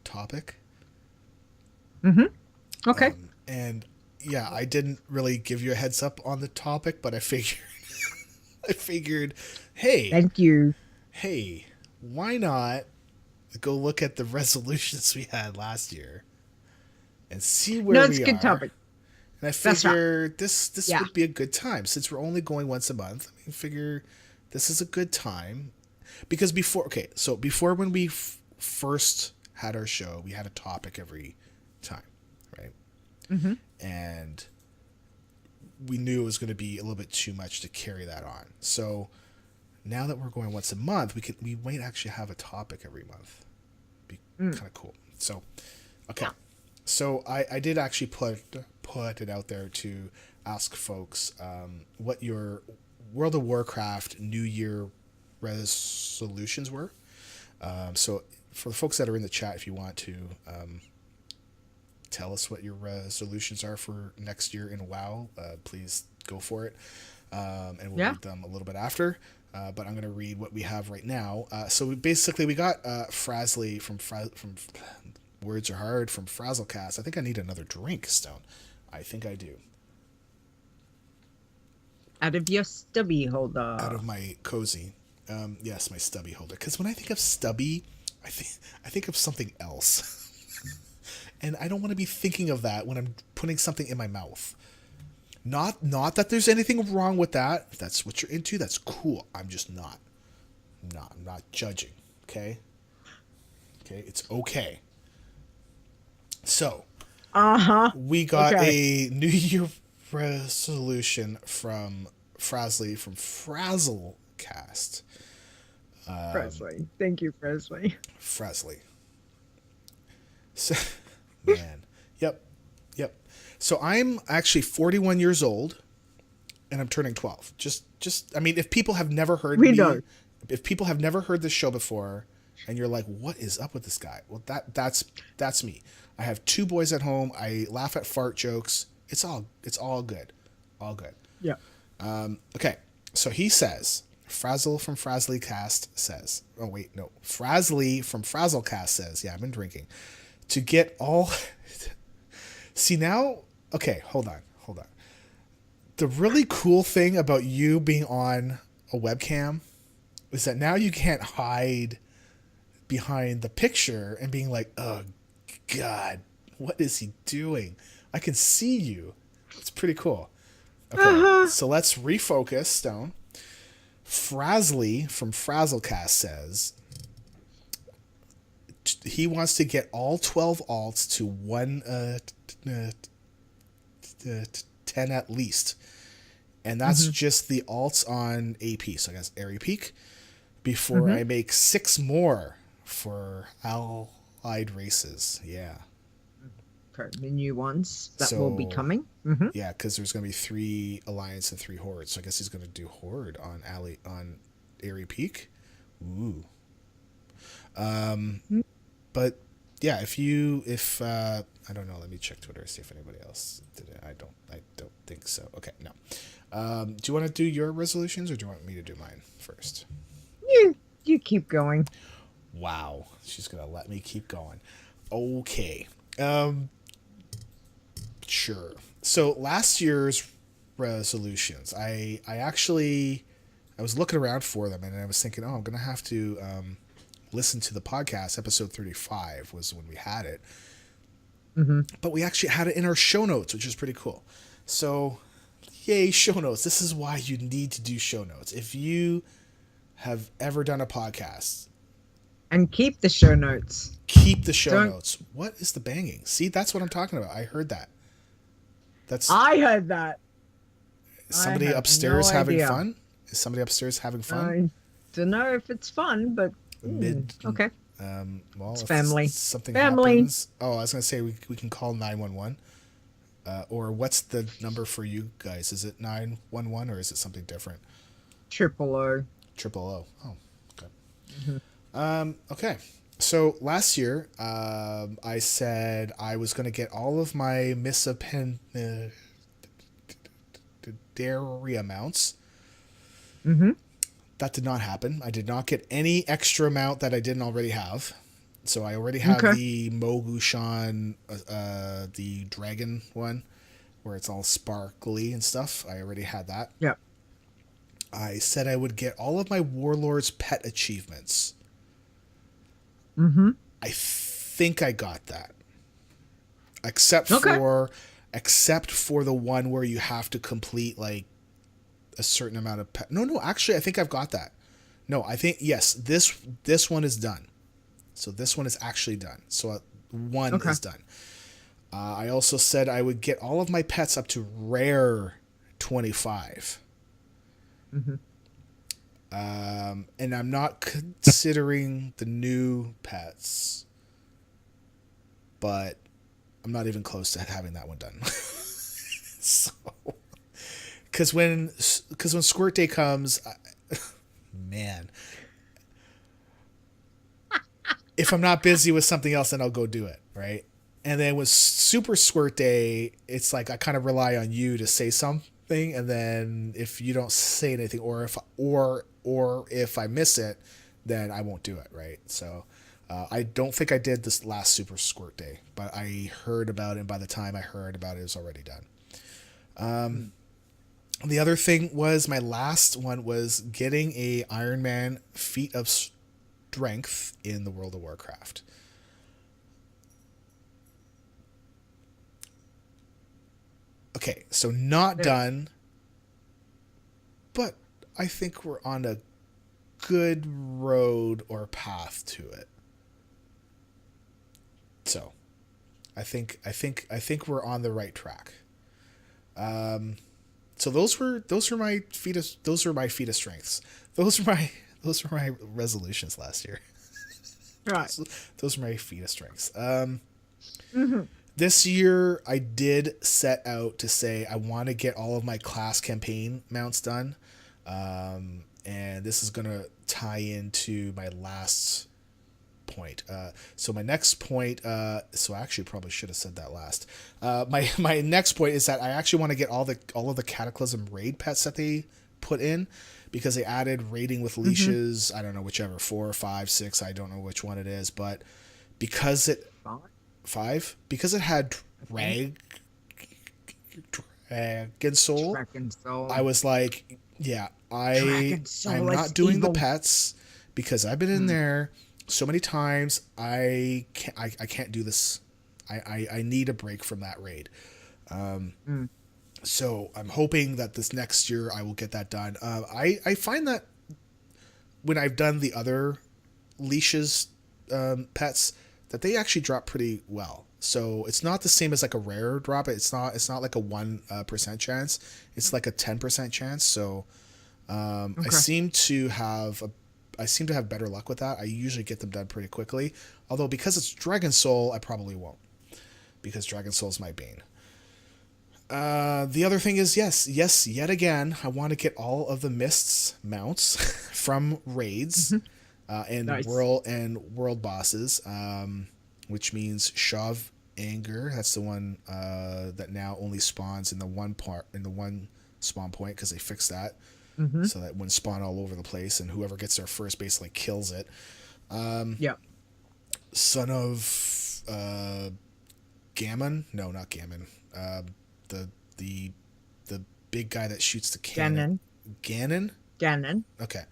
topic. Okay. And yeah, I didn't really give you a heads up on the topic, but I figured, I figured, Thank you. hey, why not go look at the resolutions we had last year and see where No, it's we a good are. topic. And I That's right. figure this Yeah. would be a good time since we're only going once a month. I figure this is a good time because before when we first had our show, we had a topic every time, right? Mm-hmm. And we knew it was going to be a little bit too much to carry that on. So now that we're going once a month, we might actually have a topic every month. Be kind of cool. So, okay. Yeah. So I did actually put it out there to ask folks what your World of Warcraft New Year resolutions were. So for the folks that are in the chat, if you want to tell us what your resolutions are for next year in WoW, please go for it. And we'll read them a little bit after. But I'm going to read what we have right now. So we got Frasley from Words Are Hard from Frazzlecast. I think I need another drink, Stone. I think I do. Out of your stubby holder. Out of my cozy. Yes, my stubby holder. Because when I think of stubby, I think of something else. And I don't want to be thinking of that when I'm putting something in my mouth. Not that there's anything wrong with that. If that's what you're into, that's cool. I'm just not. I'm not judging. Okay? Okay, it's okay. So, we got a New Year resolution from Frasley from Frazzlecast. Presley. Thank you, Presley. Frasley. So, man. Yep. So I'm actually 41 years old, and I'm turning 12. I mean, if people have never heard if people have never heard this show before, and you're like, what is up with this guy? Well, that's me. I have two boys at home. I laugh at fart jokes. It's all good. All good. Yeah. Okay. So he says, Frazzle from Frazzlecast says, Frazzly from Frazzlecast says, yeah, I've been drinking. To get all... See now... Okay, hold on. The really cool thing about you being on a webcam is that now you can't hide behind the picture and being like, oh, God, what is he doing? I can see you. It's pretty cool. Okay, so let's refocus, Stone. Frazzly from Frazzlecast says he wants to get all 12 alts to 10 at least. And that's just the alts on AP. So I guess Airy Peak. Before I make 6 more for allied races. Yeah. Okay, the new ones that will be coming. Mm-hmm. Yeah, because there's going to be 3 Alliance and 3 Horde. So I guess he's going to do Horde on Airy Peak. Ooh. But yeah, if I don't know, let me check Twitter, see if anybody else did it. I don't think so. Okay, no. Do you want to do your resolutions, or do you want me to do mine first? You keep going. Wow, she's gonna let me keep going. Okay. Sure. So last year's resolutions, I was looking around for them, and I was thinking, I'm gonna have to listen to the podcast. Episode 35 was when we had it. But we actually had it in our show notes, which is pretty cool. So, yay, show notes. This is why you need to do show notes. If you have ever done a podcast. And keep the show notes. Keep the show notes. What is the banging? See, that's what I'm talking about. I heard that. I heard that. Is somebody upstairs having fun? Is somebody upstairs having fun? don't know if it's fun, but Mid. okay. Well, It's if family. something Family. happens. Oh, I was gonna say we can call 911. Or what's the number for you guys? Is it 911 or is it something different? Triple O. Triple O. Oh, okay. Mhm. Okay. So last year, I said I was going to get all of my dairy amounts. Mhm. That did not happen. I did not get any extra amount that I didn't already have. So I already have Okay. the Mogushan, the dragon one, where it's all sparkly and stuff. I already had that. Yeah. I said I would get all of my Warlord's pet achievements. Mhm. I think I got that. Except Okay. except for the one where you have to complete like a certain amount of pet. No, actually I think I've got that. No, I think yes, this one is done. So this one is actually done. So one Okay. is done. I also said I would get all of my pets up to rare 25. Mhm. And I'm not considering the new pets, but I'm not even close to having that one done. So, because when Squirt Day comes, man, if I'm not busy with something else, then I'll go do it, right? And then with Super Squirt Day, it's like I kind of rely on you to say something, and then if you don't say anything, or if I miss it, then I won't do it, right? So I don't think I did this last Super Squirt Day, but I heard about it, and by the time I heard about it, it was already done. The other thing was my last one was getting a Iron Man feat of strength in the World of Warcraft. Okay, so not Yeah. done, but I think we're on a good road or path to it. So, I think we're on the right track. So those were my feet of strengths. Those were my resolutions last year. Right. Those are my feet of strengths. Mhm. This year, I did set out to say I want to get all of my class campaign mounts done. And this is going to tie into my last point. So my next point, so I actually probably should have said that last. My next point is that I actually want to get all of the Cataclysm raid pets that they put in, because they added raiding with leashes. I don't know, whichever, 4, 5, 6. I don't know which one it is, but because it because it had Dragon Soul, Dragon Soul. I was like, yeah, Dragon Soul I'm is not doing the evil. pets because I've been in there so many times. I can't do this. I need a break from that raid. So I'm hoping that this next year I will get that done. I find that when I've done the other leashes pets, that they actually drop pretty well. So it's not the same as like a rare drop. It's not like a 1% chance. It's like a 10% chance. So I seem to have better luck with that. I usually get them done pretty quickly. Although because it's Dragon Soul, I probably won't, because Dragon Soul is my bane. The other thing is, yes, yet again, I want to get all of the Mists mounts from raids. And Nice. world bosses, which means Shove Anger. That's the one that now only spawns in the one spawn point, because they fixed that, so that wouldn't spawn all over the place, and whoever gets there first basically kills it. Yeah. Son of Gammon? No, not Gammon. The big guy that shoots the cannon. Ganon? Okay.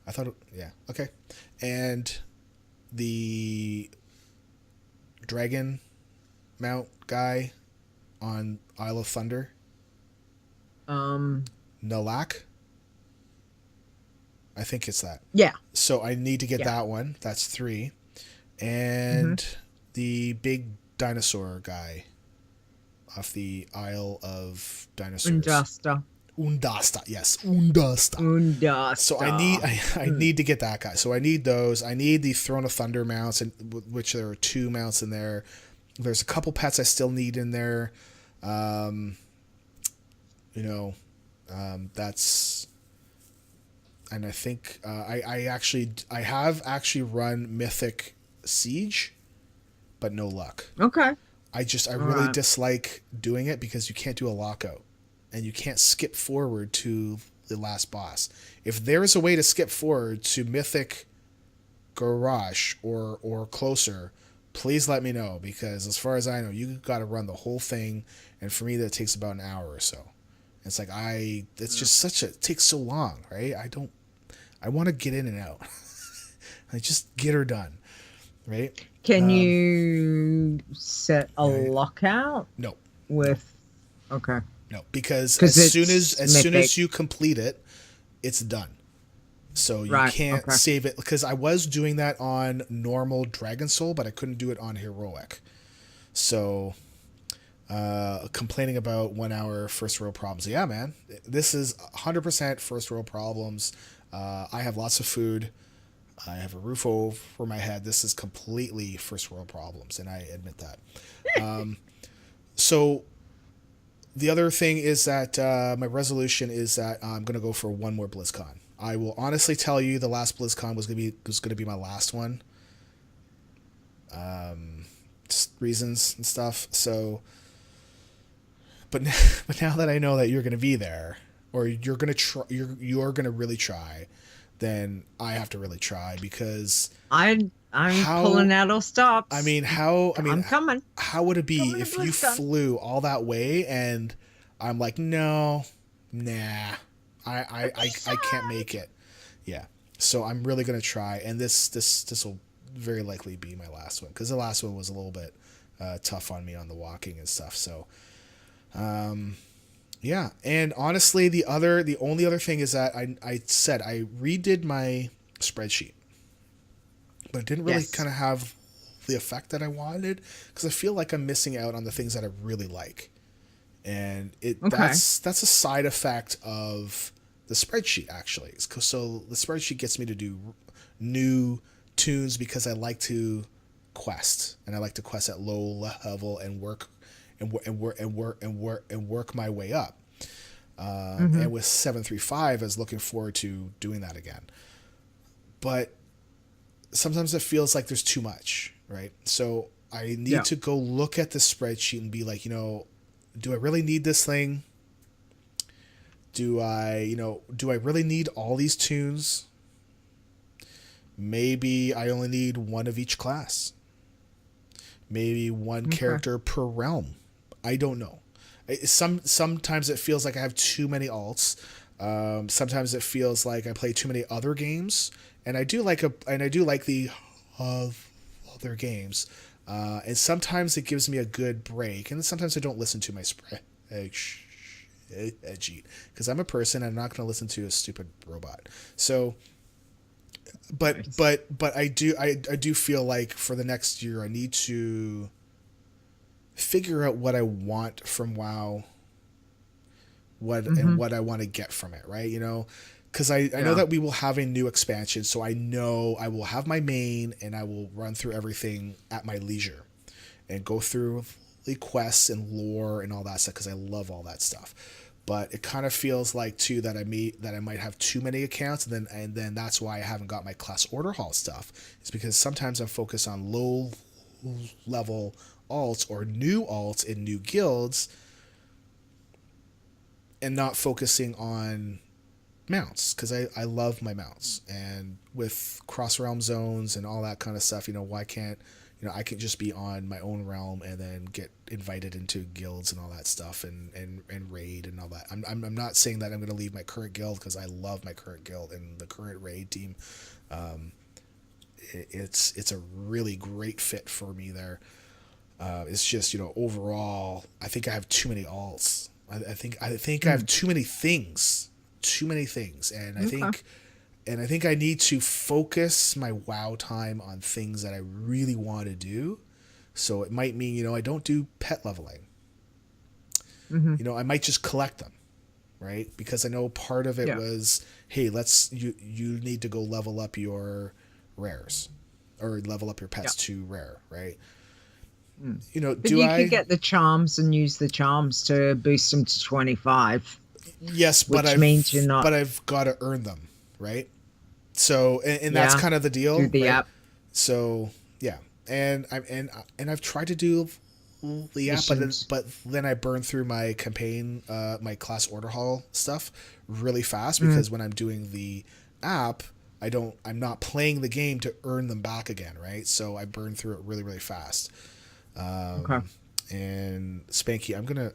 I thought, yeah, okay. And the dragon mount guy on Isle of Thunder. Nalak? I think it's that. Yeah. So I need to get that one. That's 3. And the big dinosaur guy off the Isle of Dinosaurs. Undasta. Yes, Undasta. Undasta. So I need to get that guy. So I need those. I need the Throne of Thunder mounts, and which there are 2 mounts in there. There's a couple pets I still need in there. That's, and I think I have actually run Mythic Siege, but no luck. Okay. I really dislike doing it because you can't do a lockout and you can't skip forward to the last boss. If there is a way to skip forward to Mythic Garage or closer, please let me know, because as far as I know, you got to run the whole thing, and for me that takes about an hour or so. It's like it's just it takes so long, right? I want to get in and out. I just get her done, right? Can you set a lockout? No. Okay. No, because as soon as you complete it, it's done. So you can't save it, because I was doing that on normal Dragon Soul, but I couldn't do it on Heroic. So complaining about 1 hour first world problems. Yeah, man, this is 100% first world problems. I have lots of food. I have a roof over my head. This is completely first world problems, and I admit that. So the other thing is that my resolution is that I'm going to go for one more BlizzCon. I will honestly tell you the last BlizzCon was going to be my last one. Just reasons and stuff. So, but now that I know that you're going to be there, or you're going to try, you're going to really try, then I have to really try, because I'm pulling out all stops. I'm coming. How would it be if you flew all that way and I'm like, nah, I can't make it. Yeah. So I'm really going to try, and this will very likely be my last one, because the last one was a little bit tough on me on the walking and stuff. So, yeah. And honestly, the only other thing is that I said I redid my spreadsheet, but it didn't really kind of have the effect that I wanted, because I feel like I'm missing out on the things that I really like. And that's a side effect of the spreadsheet, actually. So the spreadsheet gets me to do new Toons, because I like to quest, and I like to quest at low level and work my way up. And with 735, I was looking forward to doing that again. But sometimes it feels like there's too much, right? So I need to go look at the spreadsheet and be like, do I really need this thing? Do I really need all these Toons? Maybe I only need one of each class. Maybe one character per realm. I don't know. Sometimes it feels like I have too many alts. Sometimes it feels like I play too many other games, and I do like the other games. And sometimes it gives me a good break, and sometimes I don't listen to my spreadsheet, because I'm a person and I'm not going to listen to a stupid robot. So, but I do feel like for the next year I need to figure out what I want from WoW, and what I want to get from it, right? Because I know that we will have a new expansion, so I know I will have my main, and I will run through everything at my leisure and go through the quests and lore and all that stuff, because I love all that stuff. But it kind of feels like too that I might have too many accounts, and then that's why I haven't got my class order hall stuff. It's because sometimes I'm focused on low level alts or new alts in new guilds, and not focusing on mounts, because I love my mounts. And with cross realm zones and all that kind of stuff, why can't I can just be on my own realm and then get invited into guilds and all that stuff, and raid and all that. I'm not saying that I'm going to leave my current guild, because I love my current guild and the current raid team. It's a really great fit for me there. It's just, overall, I think I have too many alts. I think I have too many things, and I think I need to focus my WoW time on things that I really want to do. So it might mean, I don't do pet leveling. I might just collect them. right? Because I know part of it was, hey, you need to go level up your rares or level up your pets to rare, right? You know, But you could get the charms and use the charms to boost them to 25. Yes, which means you're not. but I've got to earn them, right? So and that's kind of the deal, through the right? app. So yeah, and I've tried to do the app, but then I burn through my campaign, my class order hall stuff really fast because when I'm doing the app, I'm not playing the game to earn them back again, right? So I burn through it really, really fast. Okay. And Spanky, I'm gonna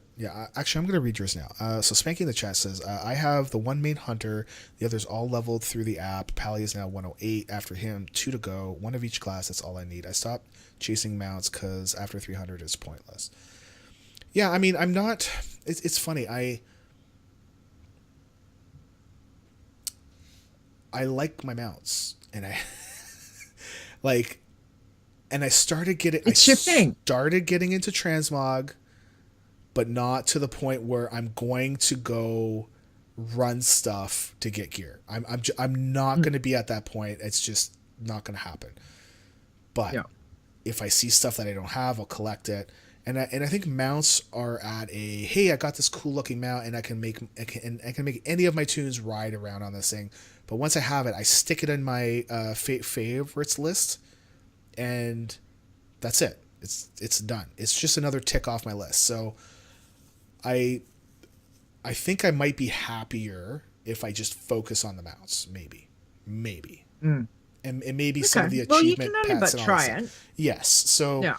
read yours now. So Spanky in the chat says, I have the one main hunter, the others all leveled through the app. Pally is now 108. After him, 2 to go, one of each class. That's all I need. I stopped chasing mounts because after 300 it's pointless. Yeah, I mean, I'm not. It's funny. I like my mounts, and I like. And I started getting into transmog, but not to the point where I'm going to go run stuff to get gear. I'm not going to be at that point. It's just not going to happen. But if I see stuff that I don't have, I'll collect it. And I think mounts are at a, hey, I got this cool looking mount and I can make any of my Toons ride around on this thing. But once I have it, I stick it in my favorites list. And that's it. It's done. It's just another tick off my list. So I think I might be happier if I just focus on the mounts. Maybe. And maybe some of the achievement you can only pets but and all try that it. stuff. Yes. So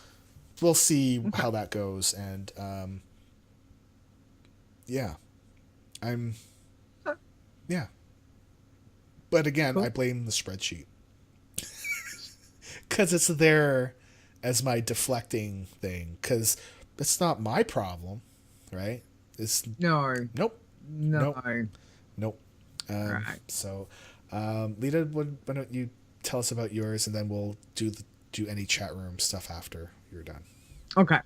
we'll see how that goes. And But again, I blame the spreadsheet. Because it's there as my deflecting thing. Because it's not my problem, right? It's No. Nope. Right. So, Leeta, why don't you tell us about yours, and then we'll do any chat room stuff after you're done. Okay.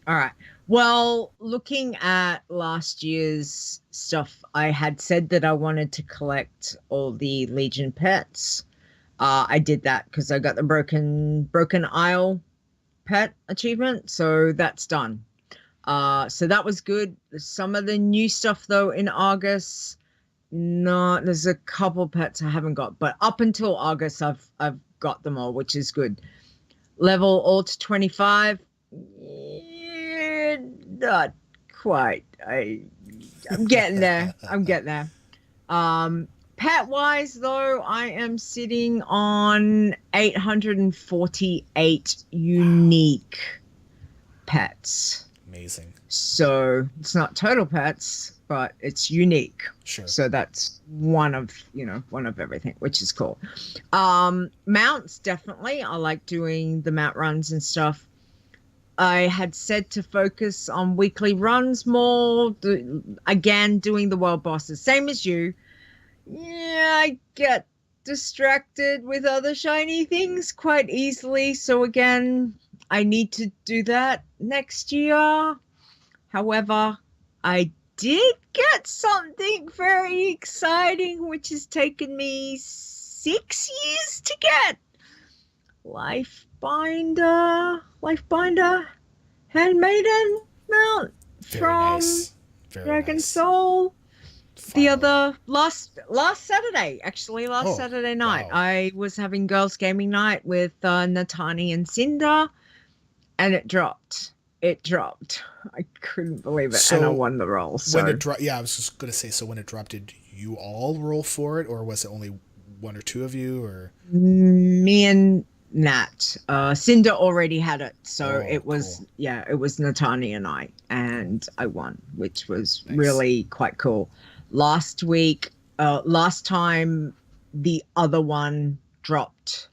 All right. Well, looking at last year's stuff, I had said that I wanted to collect all the Legion pets. I did that because I got the broken Isle pet achievement, so that's done. So that was good. Some of the new stuff though in August, there's a couple pets I haven't got, but up until August I've got them all, which is good. Level all to 25. Yeah, not quite. I'm getting there. Pet wise though, I am sitting on 848 unique pets. Amazing. So it's not total pets, but it's unique. Sure. So that's one of everything, which is cool. Mounts, definitely. I like doing the mount runs and stuff. I had said to focus on weekly runs more. Again, doing the world bosses, same as you. Yeah, I get distracted with other shiny things quite easily. So again, I need to do that next year. However, I did get something very exciting, which has taken me 6 years to get. Lifebinder Handmaiden mount from Dragon Soul. The other last Saturday, actually, Saturday night, wow. I was having girls' gaming night with Natani and Cinder, and it dropped. I couldn't believe it, and I won the roll. So when it dropped, I was just gonna say. So when it dropped, did you all roll for it, or was it only one or two of you, or me and Nat? Cinder already had it, so it was cool. It was Natani and I, and I won, which was really quite cool. Last time the other one dropped,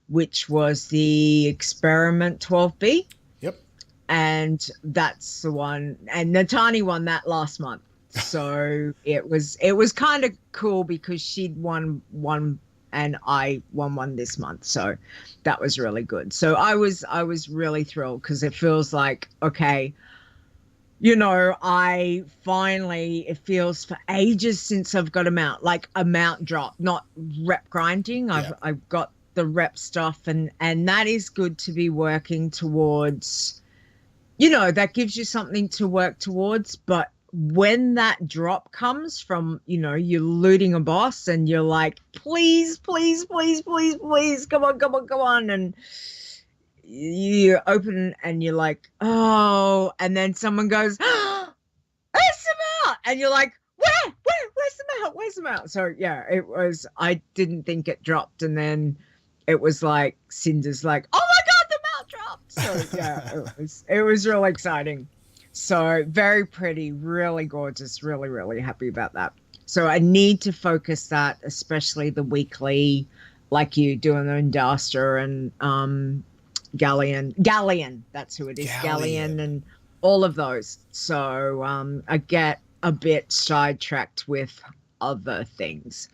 which was the Experiment 12B. Yep. And that's the one, and Natani won that last month. So it was kind of cool because she'd won one and I won one this month. So that was really good. So I was really thrilled because it feels like, okay, I finally, it feels for ages since I've got a mount, like a mount drop, not rep grinding. Yeah. I've got the rep stuff, and that is good to be working towards. That gives you something to work towards. But when that drop comes from, you're looting a boss and you're like, please, please, please, please, please, come on, come on, come on, and you open and you're like, oh, and then someone goes, oh, there's some out, and you're like, where's the mount? Where's the mount? So yeah, I didn't think it dropped, and then it was like Cinder's like, oh my god, the mount dropped. So yeah, it was really exciting. So very pretty, really gorgeous, really, really happy about that. So I need to focus that, especially the weekly, like you doing the Indasta and Galleon, that's who it is. Galleon and all of those. So I get a bit sidetracked with other things.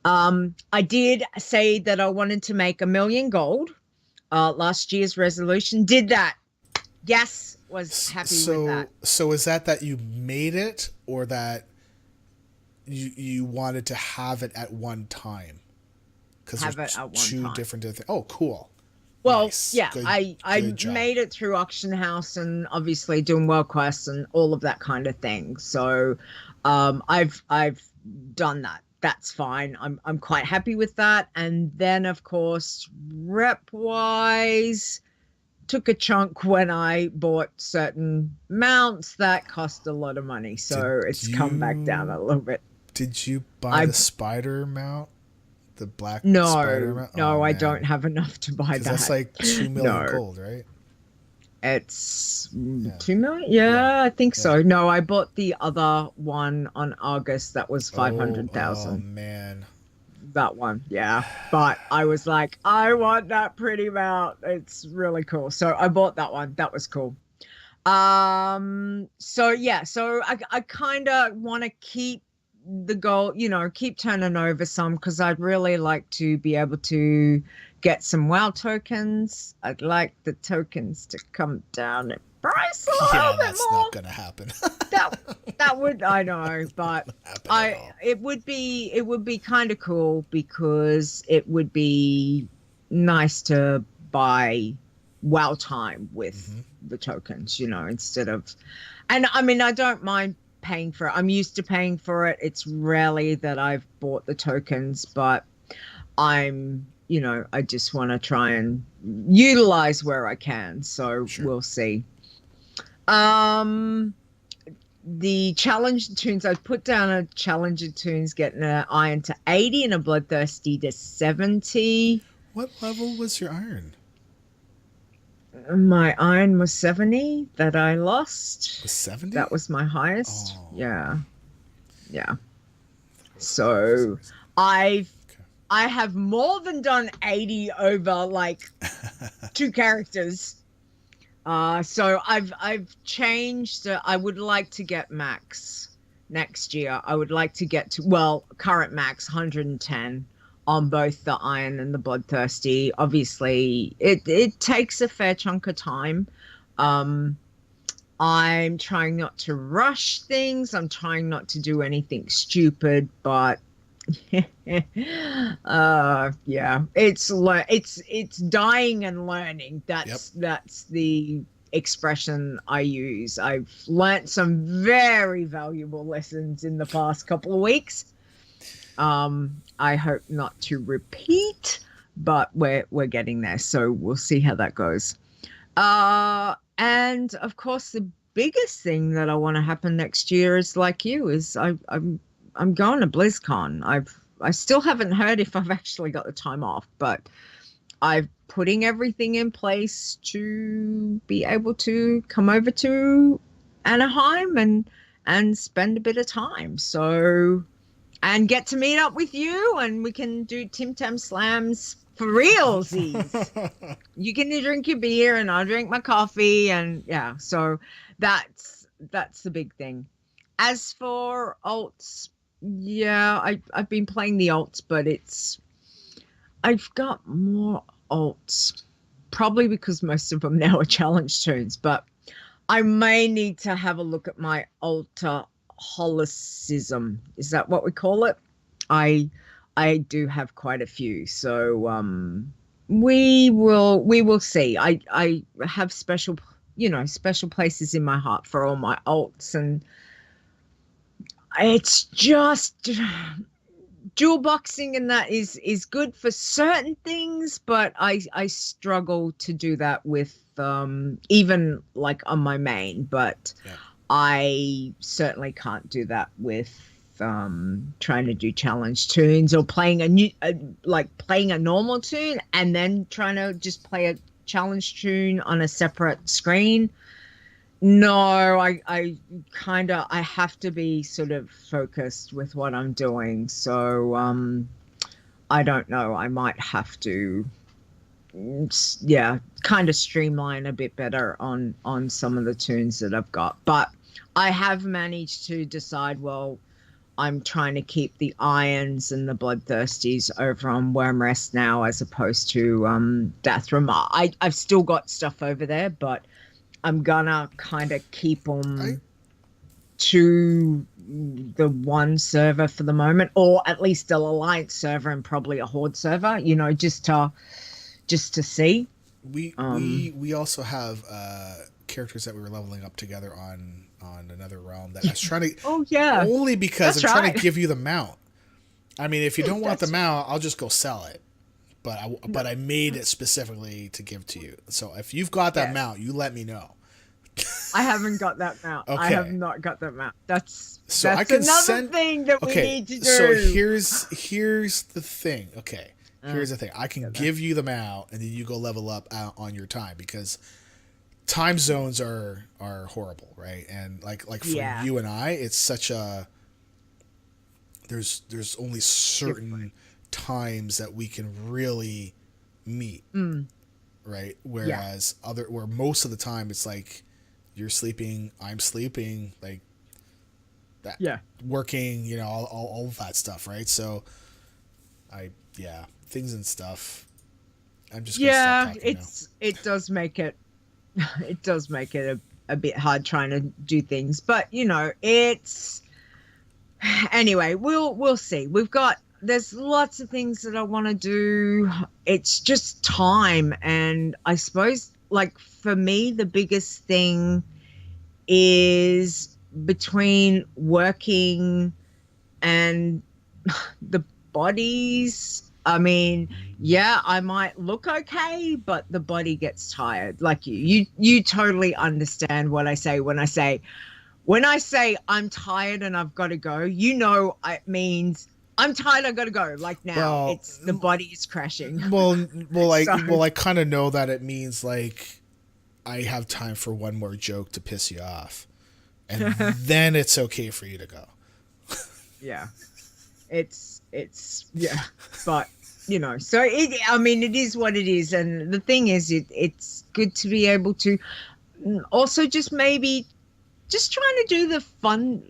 I did say that I wanted to make 1 million gold. Last year's resolution. Did that. Yes, was happy with that. So is that you made it, or that you wanted to have it at one time? Because have it at one time. Different things. Oh, cool. Well, nice. Yeah, good, I made it through auction house and obviously doing world quests and all of that kind of thing. So I've done that. That's fine. I'm quite happy with that. And then of course, rep wise, took a chunk when I bought certain mounts that cost a lot of money. So it's come back down a little bit. Did you buy the spider mount? The black spider mount? No, I don't have enough to buy that. That's like 2 million gold, right? It's 2 million? Yeah, I think so. No, I bought the other one on August that was 500,000. Oh, man. That one, yeah. But I was like, I want that pretty mount. It's really cool. So I bought that one. That was cool. So I kind of want to keep the goal, keep turning over some, because I'd really like to be able to get some WoW tokens. I'd like the tokens to come down in price a little bit more. That's not gonna happen. that would, I know, but it would be kind of cool, because it would be nice to buy WoW time with the tokens, instead of, and I mean, I don't mind paying for it. I'm used to paying for it. It's rarely that I've bought the tokens, but I just want to try and utilize where I can. So We'll see. The challenge Toons, I put down a challenge of Toons getting an iron to 80 and a bloodthirsty to 70. What level was your iron? My iron was 70 that I lost. Was 70? That was my highest. Oh. Yeah. So I have more than done 80 over like 2 characters. So I've changed. I would like to get max next year. I would like to get to, current max 110 on both the iron and the bloodthirsty. Obviously it takes a fair chunk of time. I'm trying not to rush things. I'm trying not to do anything stupid, but it's dying and learning. That's the expression I use. I've learnt some very valuable lessons in the past couple of weeks. I hope not to repeat, but we're getting there, so we'll see how that goes. And of course, the biggest thing that I want to happen next year is like you, is I'm going to BlizzCon. I still haven't heard if I've actually got the time off, but I'm putting everything in place to be able to come over to Anaheim and spend a bit of time. So, and get to meet up with you, and we can do Tim Tam Slams for realsies. You can drink your beer and I'll drink my coffee, and yeah, so that's the big thing. As for alts, I've been playing the alts, but I've got more alts, probably because most of them now are challenge tunes, but I may need to have a look at my alcoholicism. Is that what we call it? I I do have quite a few. So we will see. I have special, special places in my heart for all my alts, and it's just dual boxing, and that is good for certain things, but I struggle to do that with even like on my main, but Yeah. I certainly can't do that with trying to do challenge tunes or playing a new like playing a normal tune and then trying to just play a challenge tune on a separate screen. No, I kind of I have to be sort of focused with what I'm doing. So I don't know. I might have to yeah, kind of streamline a bit better on some of the tunes that I've got. But I have managed to decide, well, I'm trying to keep the irons and the bloodthirsties over on Wormrest now as opposed to Dathram. I've still got stuff over there, but I'm gonna kind of keep them to the one server for the moment, or at least an alliance server and probably a horde server. Just to see. We also have characters that we were leveling up together on another realm that I was trying to. Oh yeah, Only because that's I'm trying right. to give you the mount. I mean, if you don't want the mount, I'll just go sell it. But I made it specifically to give to you. So if you've got that mount, you let me know. I haven't got that mount. Okay. I have not got that mount. That's I can another thing that we need to do. So here's the thing. Okay. Here's the thing. I can give you the mount, and then you go level up on your time, because time zones are horrible, right? And like for you and I, it's such a there's only certain times that we can really meet, right? Whereas where most of the time it's like you're sleeping, I'm sleeping, like that, working, all of that stuff, right? So things and stuff. I'm just gonna stop talking now. It does make it a bit hard trying to do things, but it's anyway, we'll see. There's lots of things that I want to do. It's just time, and I suppose like for me the biggest thing is between working and the bodies. I mean, yeah, I might look okay, but the body gets tired. Like you totally understand what I say when I say I'm tired and I've got to go. It means I'm tired. I got to go. Like now, well, it's the body is crashing. I kind of know that it means like I have time for one more joke to piss you off, and then it's okay for you to go. Yeah. It's but so it is what it is, and the thing is it's good to be able to also just maybe just trying to do the fun,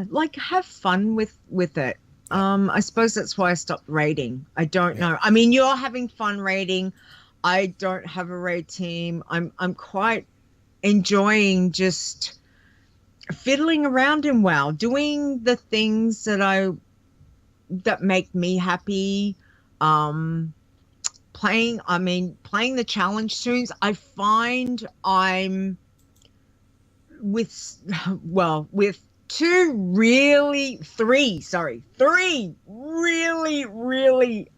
like have fun with it. I suppose that's why I stopped raiding. I don't know. I mean, you're having fun raiding. I don't have a raid team. I'm quite enjoying just fiddling around in WoW, doing the things that make me happy. Playing the challenge tunes. I find I'm with three really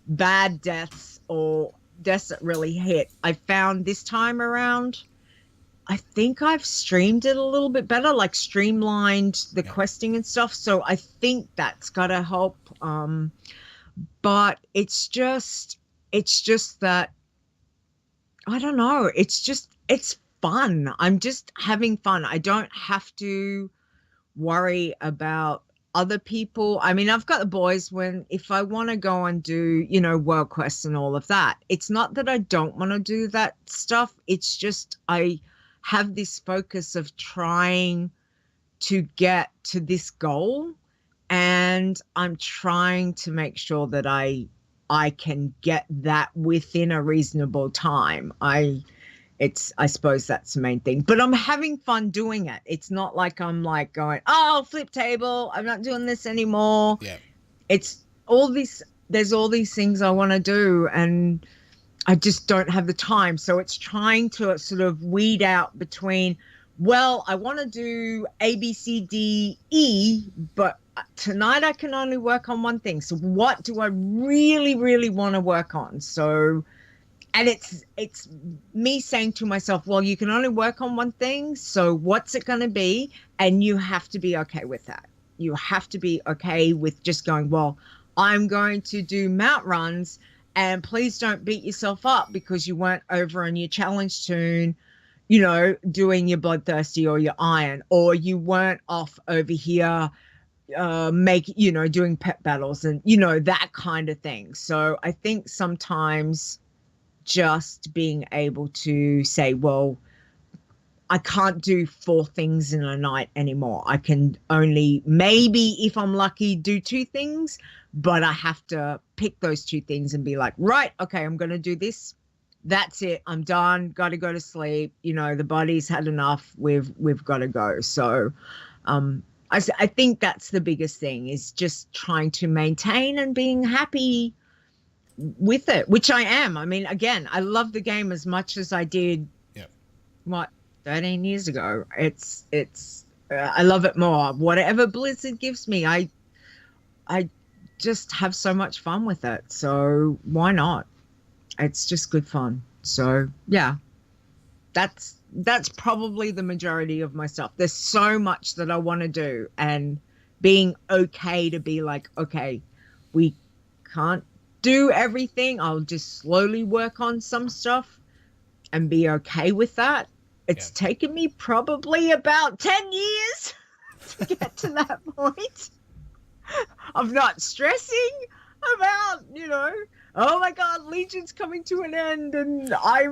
bad deaths, or deaths that really hit. I found this time around, I think I've streamed it a little bit better, like streamlined the questing and stuff. So I think that's got to help. But it's just that, I don't know. It's fun. I'm just having fun. I don't have to worry about other people. I mean, I've got the boys if I want to go and do, world quests and all of that. It's not that I don't want to do that stuff. It's just I have this focus of trying to get to this goal, and I'm trying to make sure that I can get that within a reasonable time. I suppose that's the main thing, but I'm having fun doing it. It's not like I'm like going, oh, flip table, I'm not doing this anymore. Yeah. It's all this, there's all these things I want to do, and I just don't have the time. So it's trying to sort of weed out between, well, I want to do A, B, C, D, E, but tonight I can only work on one thing. So what do I really, really want to work on? So, and it's me saying to myself, well, you can only work on one thing. So what's it going to be? And you have to be okay with that. You have to be okay with just going, well, I'm going to do mount runs, and please don't beat yourself up because you weren't over on your challenge toon, you know, doing your bloodthirsty or your iron, or you weren't off over here doing pet battles and, you know, that kind of thing. So I think sometimes just being able to say, well, I can't do 4 things in a night anymore. I can only, maybe if I'm lucky, do 2 things, but I have to pick those 2 things and be like, right, okay, I'm going to do this. That's it. I'm done. Got to go to sleep. You know, the body's had enough. We've got to go. So I think that's the biggest thing, is just trying to maintain and being happy with it, which I am. I mean, again, I love the game as much as I did, 13 years ago. It's I love it more. Whatever Blizzard gives me, I just have so much fun with it. So why not? It's just good fun. So yeah, that's probably the majority of my stuff. There's so much that I want to do, and being okay to be like, okay, we can't do everything. I'll just slowly work on some stuff and be okay with that. It's taken me probably about 10 years to get to that point of not stressing about, you know, oh my God, Legion's coming to an end, and I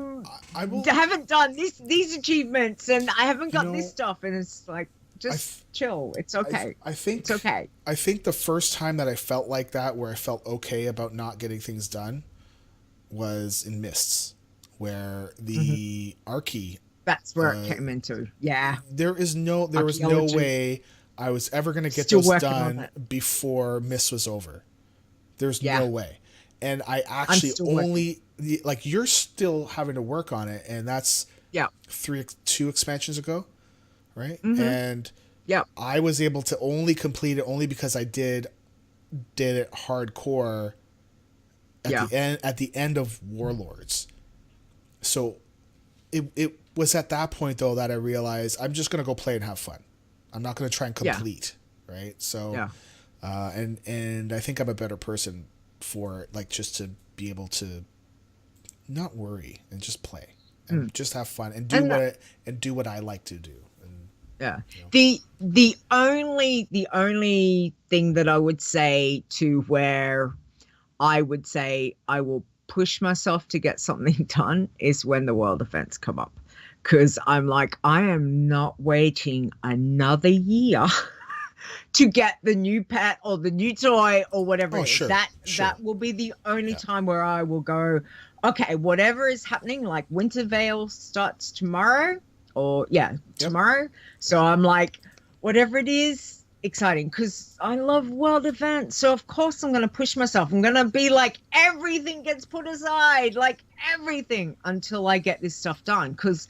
haven't done these achievements, and I haven't got this stuff, and it's like, just chill. It's okay. I think it's okay. I think the first time that I felt like that, where I felt okay about not getting things done, was in Mists, where the Archie. That's where it came into. Yeah. There was no way I was ever going to get this done before Mists was over. There's no way. And I actually you're still having to work on it, and that's 2 expansions ago, right? Mm-hmm. And I was able to only complete it only because I did it hardcore at the end of Warlords. So it was at that point though that I realized I'm just gonna go play and have fun. I'm not gonna try and complete, right? So and I think I'm a better person for like just to be able to not worry and just play and just have fun and do what I like to do. And, you know. The only thing that I would say to where I would say I will push myself to get something done is when the world events come up, because I'm like, I am not waiting another year to get the new pet or the new toy or whatever it is. Sure, that will be the only time where I will go, okay, whatever is happening, like Winter Veil starts tomorrow tomorrow. So I'm like, whatever it is, exciting, because I love world events. So of course I'm going to push myself. I'm going to be like, everything gets put aside, like everything, until I get this stuff done, because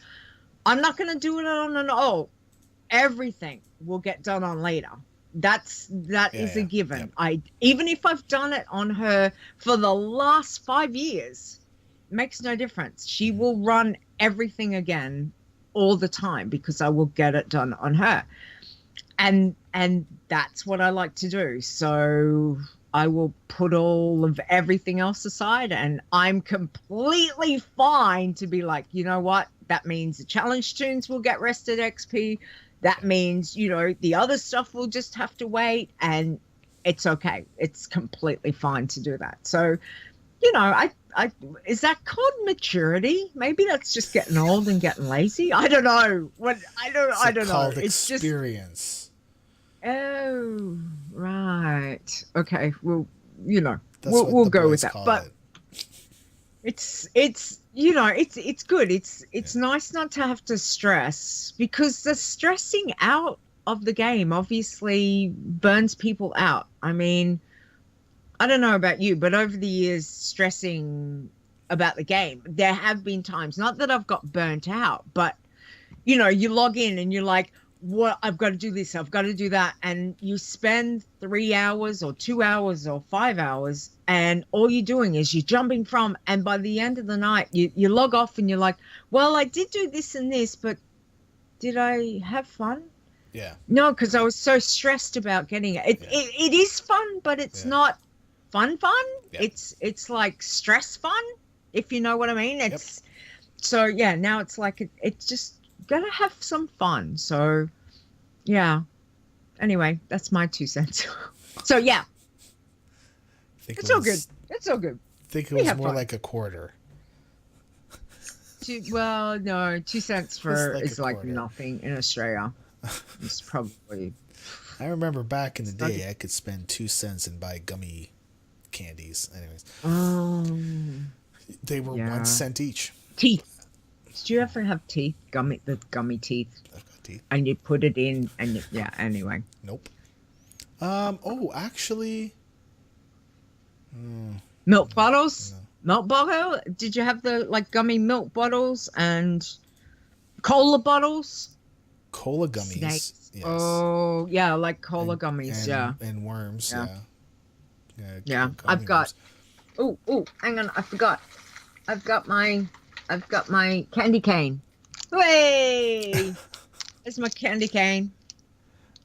I'm not going to do it on everything will get done on later. That is a given. Even if I've done it on her for the last 5 years, it makes no difference. She will run everything again all the time because I will get it done on her. And that's what I like to do. So I will put all of everything else aside, and I'm completely fine to be like, you know what? That means the challenge toons will get rested XP. That means, you know, the other stuff will just have to wait, and it's okay. It's completely fine to do that. So, you know, I is that called maturity? Maybe that's just getting old and getting lazy. I don't know. I don't know. It's experience. Oh, right. Okay. Well, you know, we'll go with that. But it's it's good. It's nice not to have to stress, because the stressing out of the game obviously burns people out. I mean, I don't know about you, but over the years, stressing about the game, there have been times, not that I've got burnt out, but you log in and you're like, what, I've got to do this, I've got to do that. And you spend 3 hours or 2 hours or 5 hours, and all you're doing is you're jumping from, and by the end of the night, you log off and you're like, well, I did do this and this, but did I have fun? Yeah. No, because I was so stressed about getting it. It is fun, but it's not fun. Yeah. It's like stress fun, if you know what I mean. It's so now it's like it's just gotta have some fun. So yeah. Anyway, that's my 2 cents. So yeah. It's all good. It's all good. I think it was more like a quarter. Well, no, 2 cents for It's like a is like quarter. nothing in Australia. It's probably I remember back in the day, I could spend 2 cents and buy gummy candies. Anyways, they were 1 cent each. teeth. Did you ever have teeth? The gummy teeth? I've got teeth. And you put it in, and anyway. Nope. Oh, actually, Milk bottles? Milk bottle? Did you have the gummy milk bottles and cola bottles? cola gummies. Snakes. Yes. Oh, yeah, like cola gummies, and worms. Yeah. Yeah. I've got. Oh, hang on, I forgot. I've got my candy cane. Hey, there's my candy cane.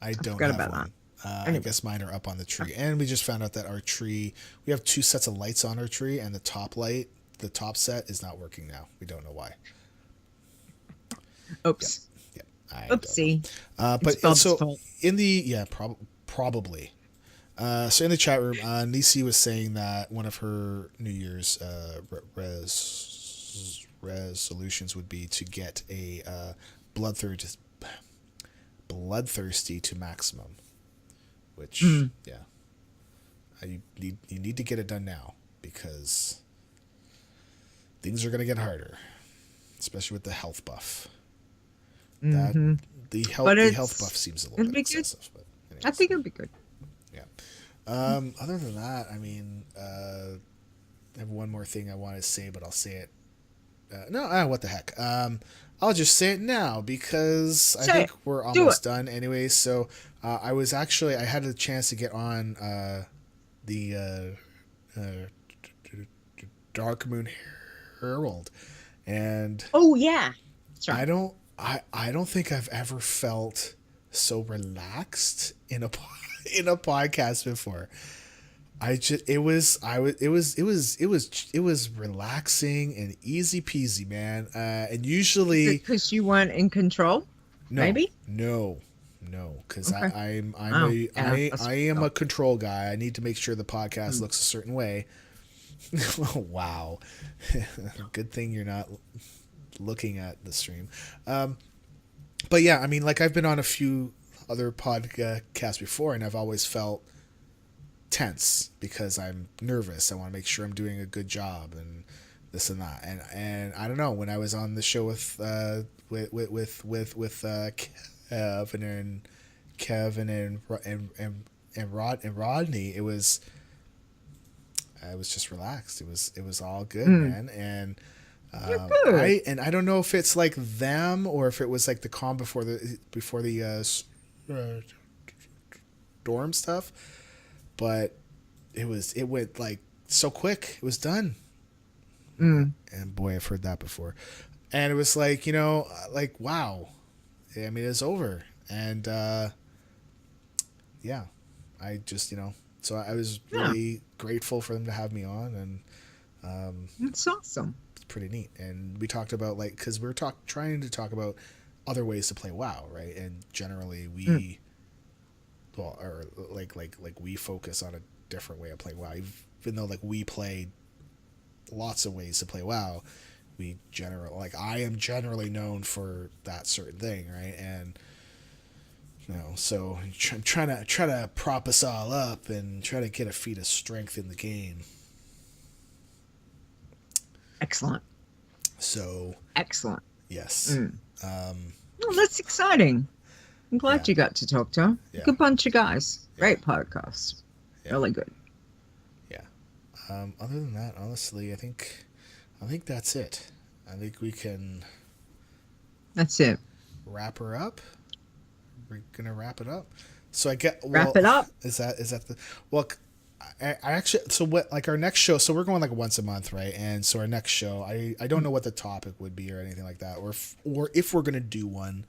I don't forgot have about one. Anyway. I guess mine are up on the tree. And we just found out that our tree, we have 2 sets of lights on our tree, and the top set is not working now. We don't know why. Oops. Yeah. Oopsie. But Bob's so fault. in the probably. So in the chat room, Nisi was saying that one of her New Year's resolutions would be to get a bloodthirsty to maximum, which you need to get it done now, because things are going to get harder, especially with the health buff. That the health buff seems a little bit excessive, but anyways. I think it'll be good. Yeah. Other than that, I mean, I have one more thing I want to say, but I'll say it. What the heck? I'll just say it now, because I think we're almost done anyway. So I had a chance to get on the Dark Moon Herald, and oh yeah, that's right. I don't think I've ever felt so relaxed in a podcast before. It was relaxing and easy peasy, man. And usually because you weren't in control. Maybe no, because okay. I am a control guy. I need to make sure the podcast looks a certain way. Wow, good thing you're not looking at the stream. But yeah, I mean, like, I've been on a few other podcasts before, and I've always felt tense because I'm nervous. I want to make sure I'm doing a good job and this and that. And I don't know, when I was on the show with Kevin and Rodney, I was just relaxed. It was all good, man. And I don't know if it's like them or if it was like the calm before the storm stuff, but it went like so quick. It was done. And boy, I've heard that before. And it was like, like, wow. I mean, it's over. And yeah, I just, so I was really grateful for them to have me on, and it's awesome. It's pretty neat. And we talked about, like, because we're trying to talk about other ways to play WoW, right? And generally we we focus on a different way of playing WoW, even though like we play lots of ways to play WoW. I am generally known for that certain thing, right? And so I'm trying to prop us all up and try to get a feat of strength in the game. Excellent. So Excellent. yes. Well, that's exciting. I'm glad Yeah. you got to talk to him. Yeah. Good bunch of guys. Yeah. Great podcast. Yeah. Really good. Yeah. Other than that, honestly, I think that's it. I think we can That's it. wrap her up. We're gonna wrap it up. So I get Wrap it up. Is that the well? I actually, so what, like our next show, so we're going like once a month, right? And so our next show, I don't know what the topic would be or anything like that, or if we're gonna do one,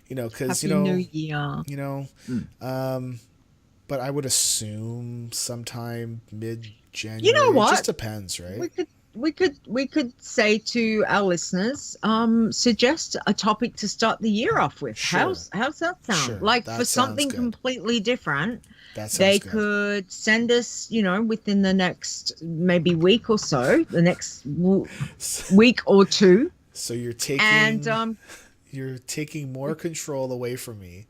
because Happy New Year. but I would assume sometime mid-January. You know what? It just depends, right? We could say to our listeners, suggest a topic to start the year off with. Sure. How's that sound? Sure. Like That for sounds something good. completely different. That sounds They good. could send us, within the next maybe week or so, the next week or two. So you're taking you're taking more control away from me.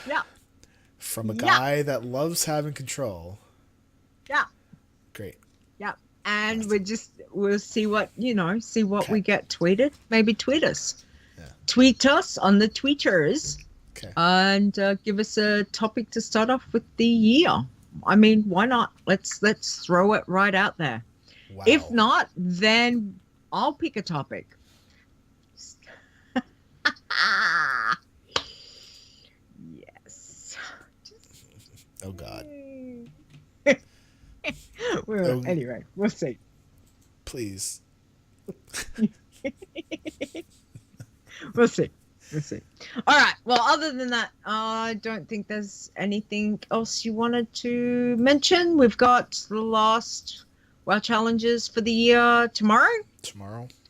Yeah. From a guy that loves having control. Yeah. Great. Yeah. And we'll see what, Okay. we get tweeted. Maybe tweet us. Yeah. Tweet us on the tweeters. Okay. And give us a topic to start off with the year. I mean, why not? Let's throw it right out there. Wow. If not, then I'll pick a topic. Yes. Oh God. Anyway, we'll see. Please. We'll see. All right. Well, other than that, I don't think there's anything else you wanted to mention. We've got the last WoW challenges for the year tomorrow.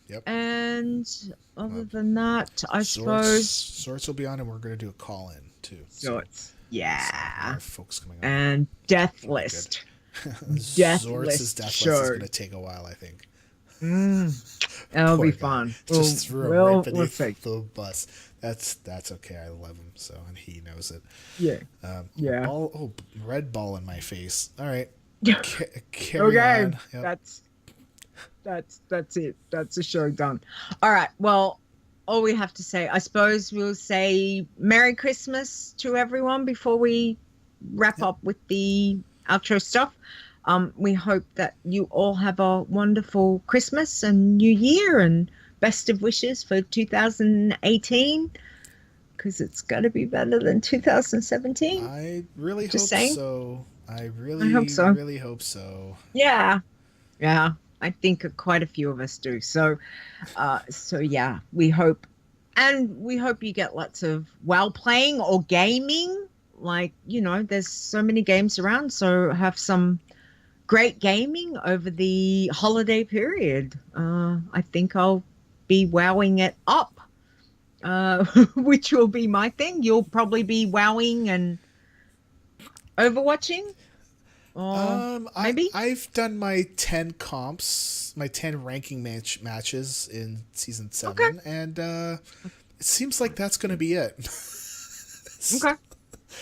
Yep. And other than that, I suppose. Sorts will be on, and we're going to do a call in too. Sorts. So Yeah. more folks coming on. And Death List. Death Zorts' List death show. list is going to take a while, I think. That'll Poor be guy. fun. Just threw him we'll right beneath see. the bus. That's okay. I love him so, and he knows it. Yeah. Yeah. Red ball in my face. All right. Carry Okay. on. Yep. That's it. That's the show done. All right. Well, all we have to say, I suppose we'll say Merry Christmas to everyone before we wrap up with the outro stuff. We hope that you all have a wonderful Christmas and New Year, and best of wishes for 2018, because it's got to be better than 2017. I really Just hope saying. so. I hope so. really hope so. Yeah. I think quite a few of us do. So yeah, we hope you get lots of WoW playing or gaming. Like, there's so many games around. So have some great gaming over the holiday period. I think I'll be wowing it up, which will be my thing. You'll probably be wowing and overwatching. Maybe I've done my 10 comps, my 10 ranking matches in season 7, Okay. and it seems like that's going to be it. Okay.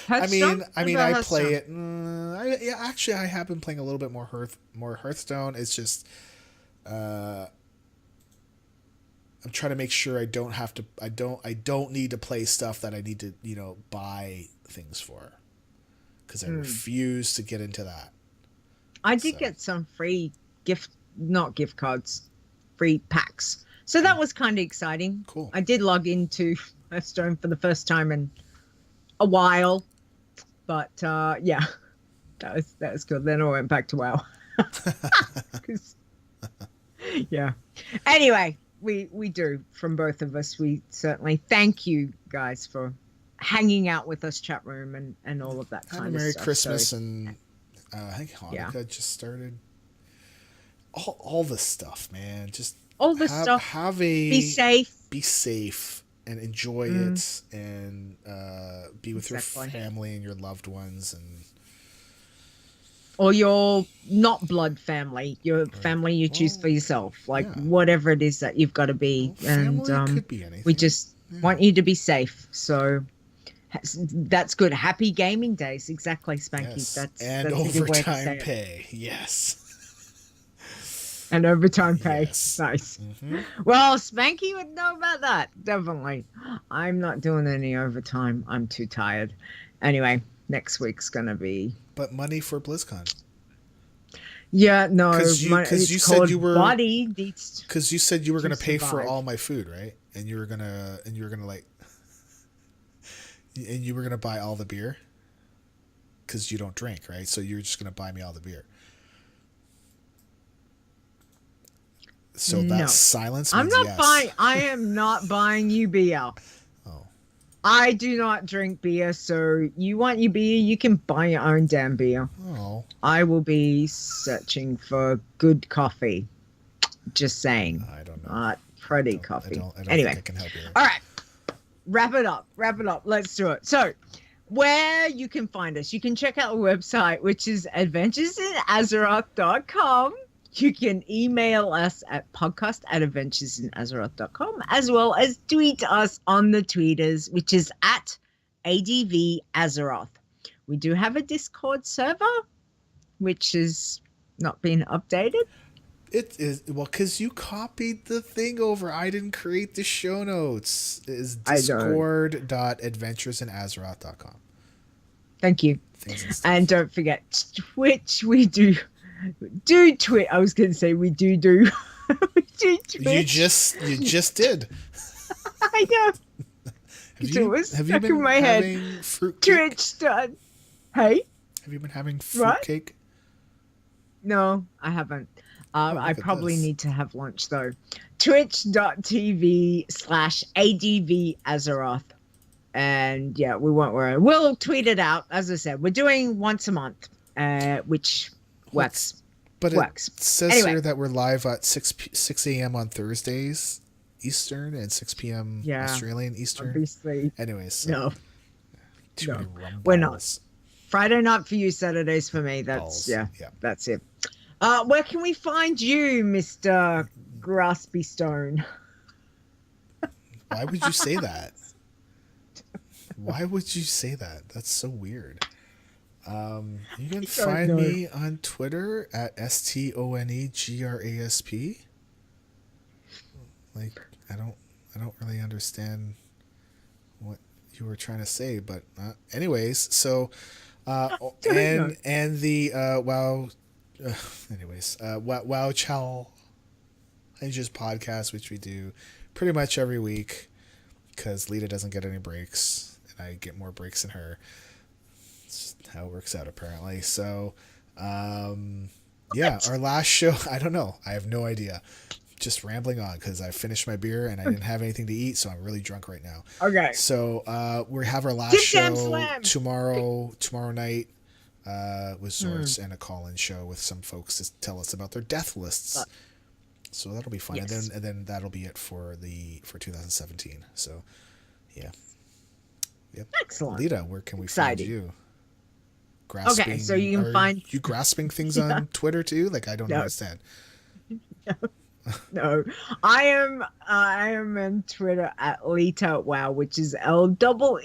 I mean, I play Hearthstone. it. Actually, I have been playing a little bit more Hearthstone. It's just, I'm trying to make sure I don't need to play stuff that I need to, buy things for, because I refuse to get into that. I did get some free not gift cards, free packs. So that was kind of exciting. Cool. I did log into Hearthstone for the first time in a while, but yeah, that was good. Then I went back to WoW. 'Cause- yeah. Anyway, we do, from both of us, we certainly thank you guys for hanging out with us, chat room, and all of that Have kind a of Merry stuff. Christmas, So, and I think Hanukkah just started. All the stuff, man. Just all this stuff. Be safe. and enjoy it, and be with Exactly. your family and your loved ones, and Or your not blood family, your family you choose for yourself, like whatever it is that you've got to be. family And could be anything. we just want you to be safe. So that's good. Happy gaming days. Exactly, Spanky. Yes. That's And a good way to say overtime it. pay. Yes. And overtime pay. Yes. Nice. Mm-hmm. Well, Spanky would know about that. Definitely. I'm not doing any overtime. I'm too tired. Anyway, next week's going to be. But money for BlizzCon. Yeah, no. Because It's you called said you were. Body Needs Because you said you were to going to pay for Survive. all my food, right? And you were gonna like. And you were gonna buy all the beer. Because you don't drink, right? So you're just gonna buy me all the beer. So No. that silence I'm means not yes. buying. I am not buying you beer. Oh. I do not drink beer, so you want your beer, you can buy your own damn beer. Oh. I will be searching for good coffee. Just saying. I don't know. Not pretty coffee. I don't Anyway. think I can help you there. All right. Wrap it up. Let's do it. So, where you can find us, you can check out our website, which is adventuresinazeroth.com. You can email us at podcast@adventuresinazeroth.com, as well as tweet us on the tweeters, which is at ADVAzeroth. We do have a Discord server, which has not been updated. It is well because you copied the thing over. I didn't create the show notes. It is discord.adventuresinazeroth.com. Thank you. Things and stuff. And don't forget Twitch. We do tweet. I was going to say we do. We do Twitch. You just did. I know. Have you been my having head. fruitcake? Twitch done. Hey? Have you been having What? fruitcake? No, I haven't. look I at probably this. need to have lunch though. Twitch.tv/ADVAzeroth. And yeah, we won't worry. We'll tweet it out. As I said, we're doing once a month, which works. But Works. it says Anyway. here that we're live at 6 a.m. on Thursdays Eastern and 6 p.m. Yeah, Australian Eastern. Obviously, Anyways, so no. too no, many rumbles. we're not. Friday night for you, Saturdays for me. That's Balls. yeah, Yeah. that's it. Where can we find you, Mr. Graspy Stone? Why would you say that? Why would you say that? That's so weird. You can find know. me on Twitter at STONEGRASP. Like I don't really understand what you were trying to say, but anyways, so and the wow Challenges podcast, which we do pretty much every week because Leeta doesn't get any breaks and I get more breaks than her. It's how it works out apparently. So yeah, our last show, I don't know, I have no idea, just rambling on because I finished my beer and I didn't have anything to eat, so I'm really drunk right now. Okay. So we have our last Damn show slam. tomorrow night with Zords and a call-in show with some folks to tell us about their death lists. So that'll be fun. Yes. And then that'll be it for 2017. So yeah. Yep. Excellent. Leeta, where can we Exciting. find you? Grasping, Okay, so you can are find- you grasping things on Twitter too? Like I don't No. understand. No, I am on Twitter at Leeta Wow, which is LEETAWOW,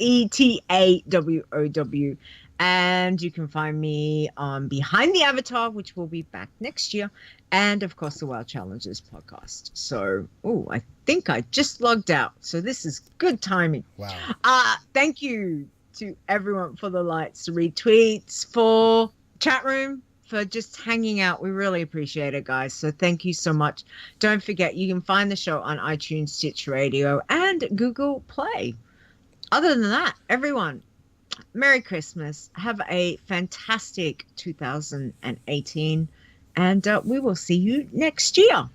and you can find me on Behind the Avatar, which will be back next year, and of course the WoW Challenges podcast. So, I think I just logged out, so this is good timing. Wow. Thank you to everyone for the likes, retweets, for chat room, for just hanging out. We really appreciate it, guys. So thank you so much. Don't forget, you can find the show on iTunes, Stitch Radio, and Google Play. Other than that, everyone, Merry Christmas. Have a fantastic 2018, and we will see you next year.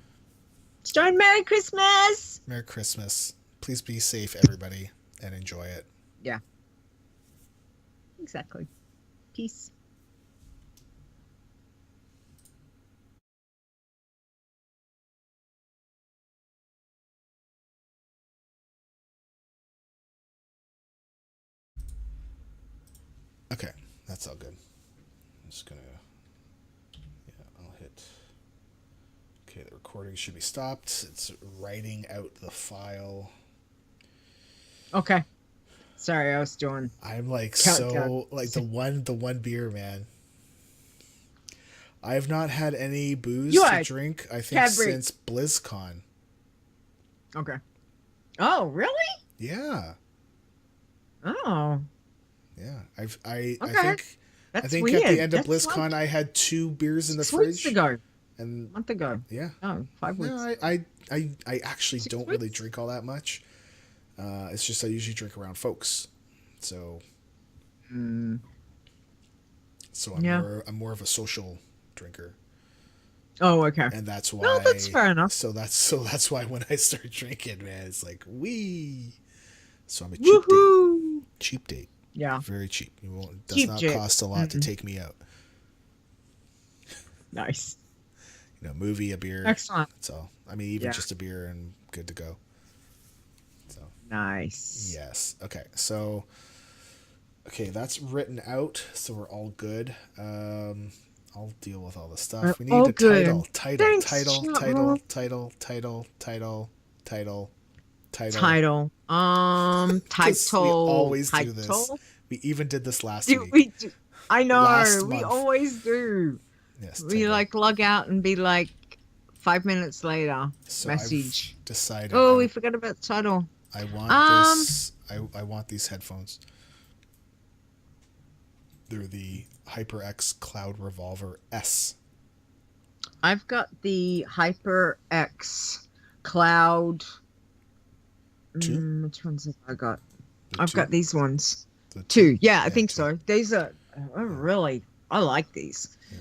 Stone, Merry Christmas. Merry Christmas. Please be safe, everybody, and enjoy it. Yeah. Exactly. Peace. Okay, that's all good. I'm just gonna, I'll hit. Okay, the recording should be stopped. It's writing out the file. Okay. Sorry, I was doing. I'm like Countdown. so like the one beer, man. I have not had any booze You to are drink, I think, Cadbury. since BlizzCon. Okay. Oh, really? Yeah. Oh, Yeah. I okay. think That's at weird. the end of That's BlizzCon like I had 2 beers in the 6 weeks fridge. ago, And a month ago. yeah. No, 5 No, weeks. I actually 6 don't really weeks? drink all that much. It's just I usually drink around folks. So Mm, I'm yeah. more of a social drinker. Oh, okay. And that's No, that's why fair enough. that's why when I start drinking, man, it's like wee. So I'm a cheap date. Woohoo! Cheap date. Yeah. Very cheap. It does Cheap not date. cost a lot to take me out. Nice. Movie, a beer. Excellent. That's all. I mean, even Yeah. just a beer and good to go. So Nice. yes. Okay. So that's written out. So we're all good. I'll deal with all the stuff. We're We need all a good. title. Thanks, Title. Chapman. Title. Because we always do this. Title. We even did this last Do week. we do? I know. Last We month. always do. Yes. We title. like log out and be like 5 minutes later. So Message. I've decided. Oh, we forgot about the title. I want this. I want these headphones. They're the HyperX Cloud Revolver S. I've got the HyperX Cloud. 2? Which ones have I got? The I've 2? got these ones. The 2. Yeah, I Yeah, think 2. so. These are I like these. Yeah.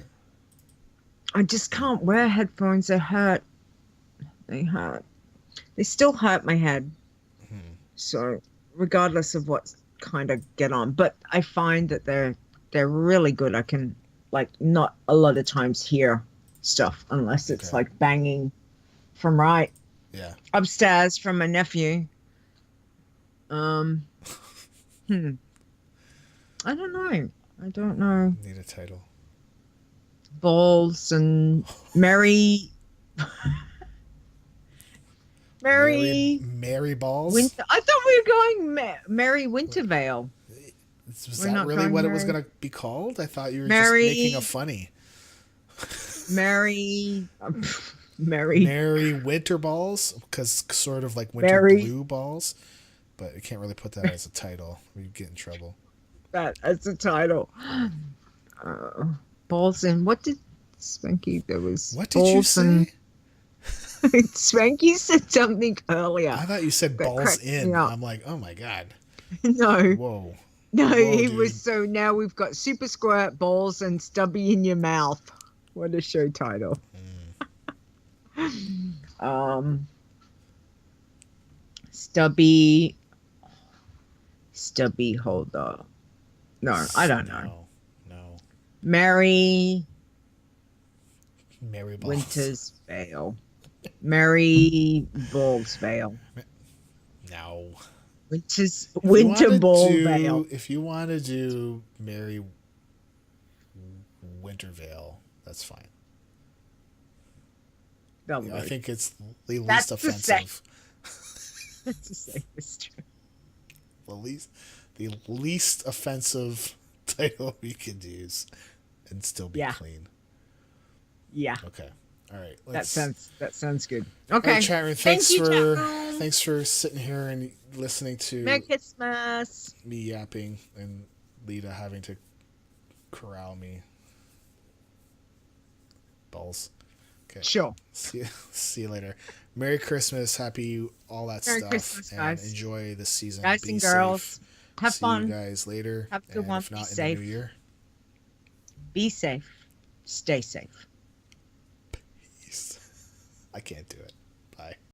I just can't wear headphones. They hurt. They hurt. They still hurt my head. Hmm. So regardless of what kind of get on, but I find that they're really good. I can not a lot of times hear stuff unless it's Okay. like banging from right Yeah. upstairs from my nephew. I don't know. Need a title. Balls and Mary Mary Balls. Winter. I thought we were going Mary Wintervale. Was We're that not really going what it was Mary. going to be called? I thought you were Mary- just making a funny. Mary Mary Winter Balls, because sort of like winter Mary- blue balls, but you can't really put that as a title. We get in trouble. that as the title. Balls and what did Spanky? There was What did you balls say? and Spanky said something earlier. I thought you said That balls cracked me in. up. I'm like, oh my god. No, Whoa. no, Whoa, he dude. was. So now we've got Super Squirt, balls, and Stubby in your mouth. What a show title. Stubby holder. No, I don't know. No. Mary Mary Balls. Winter's Vale. Mary Balls Vale. No. Winter Ball Vale. If you want to do Mary Wintervale, that's fine. That'll I work. think it's the That's least the offensive. That's the safest. The least offensive title we could use and still be Yeah. clean. Yeah, Okay. All right. that Let's, sounds good. all Okay. right, chat room, Thank you, chat room. thanks for sitting here and listening to Merry Christmas. me yapping and Leeta having to corral me. Balls. Okay. Sure. See you later. Merry Christmas, happy all that Merry stuff, Christmas, and guys. enjoy the season. Guys Be and girls, safe. have See fun. you guys later. Have a good and one. If Be not, in safe. the new year. Be safe. Stay safe. Peace. I can't do it. Bye.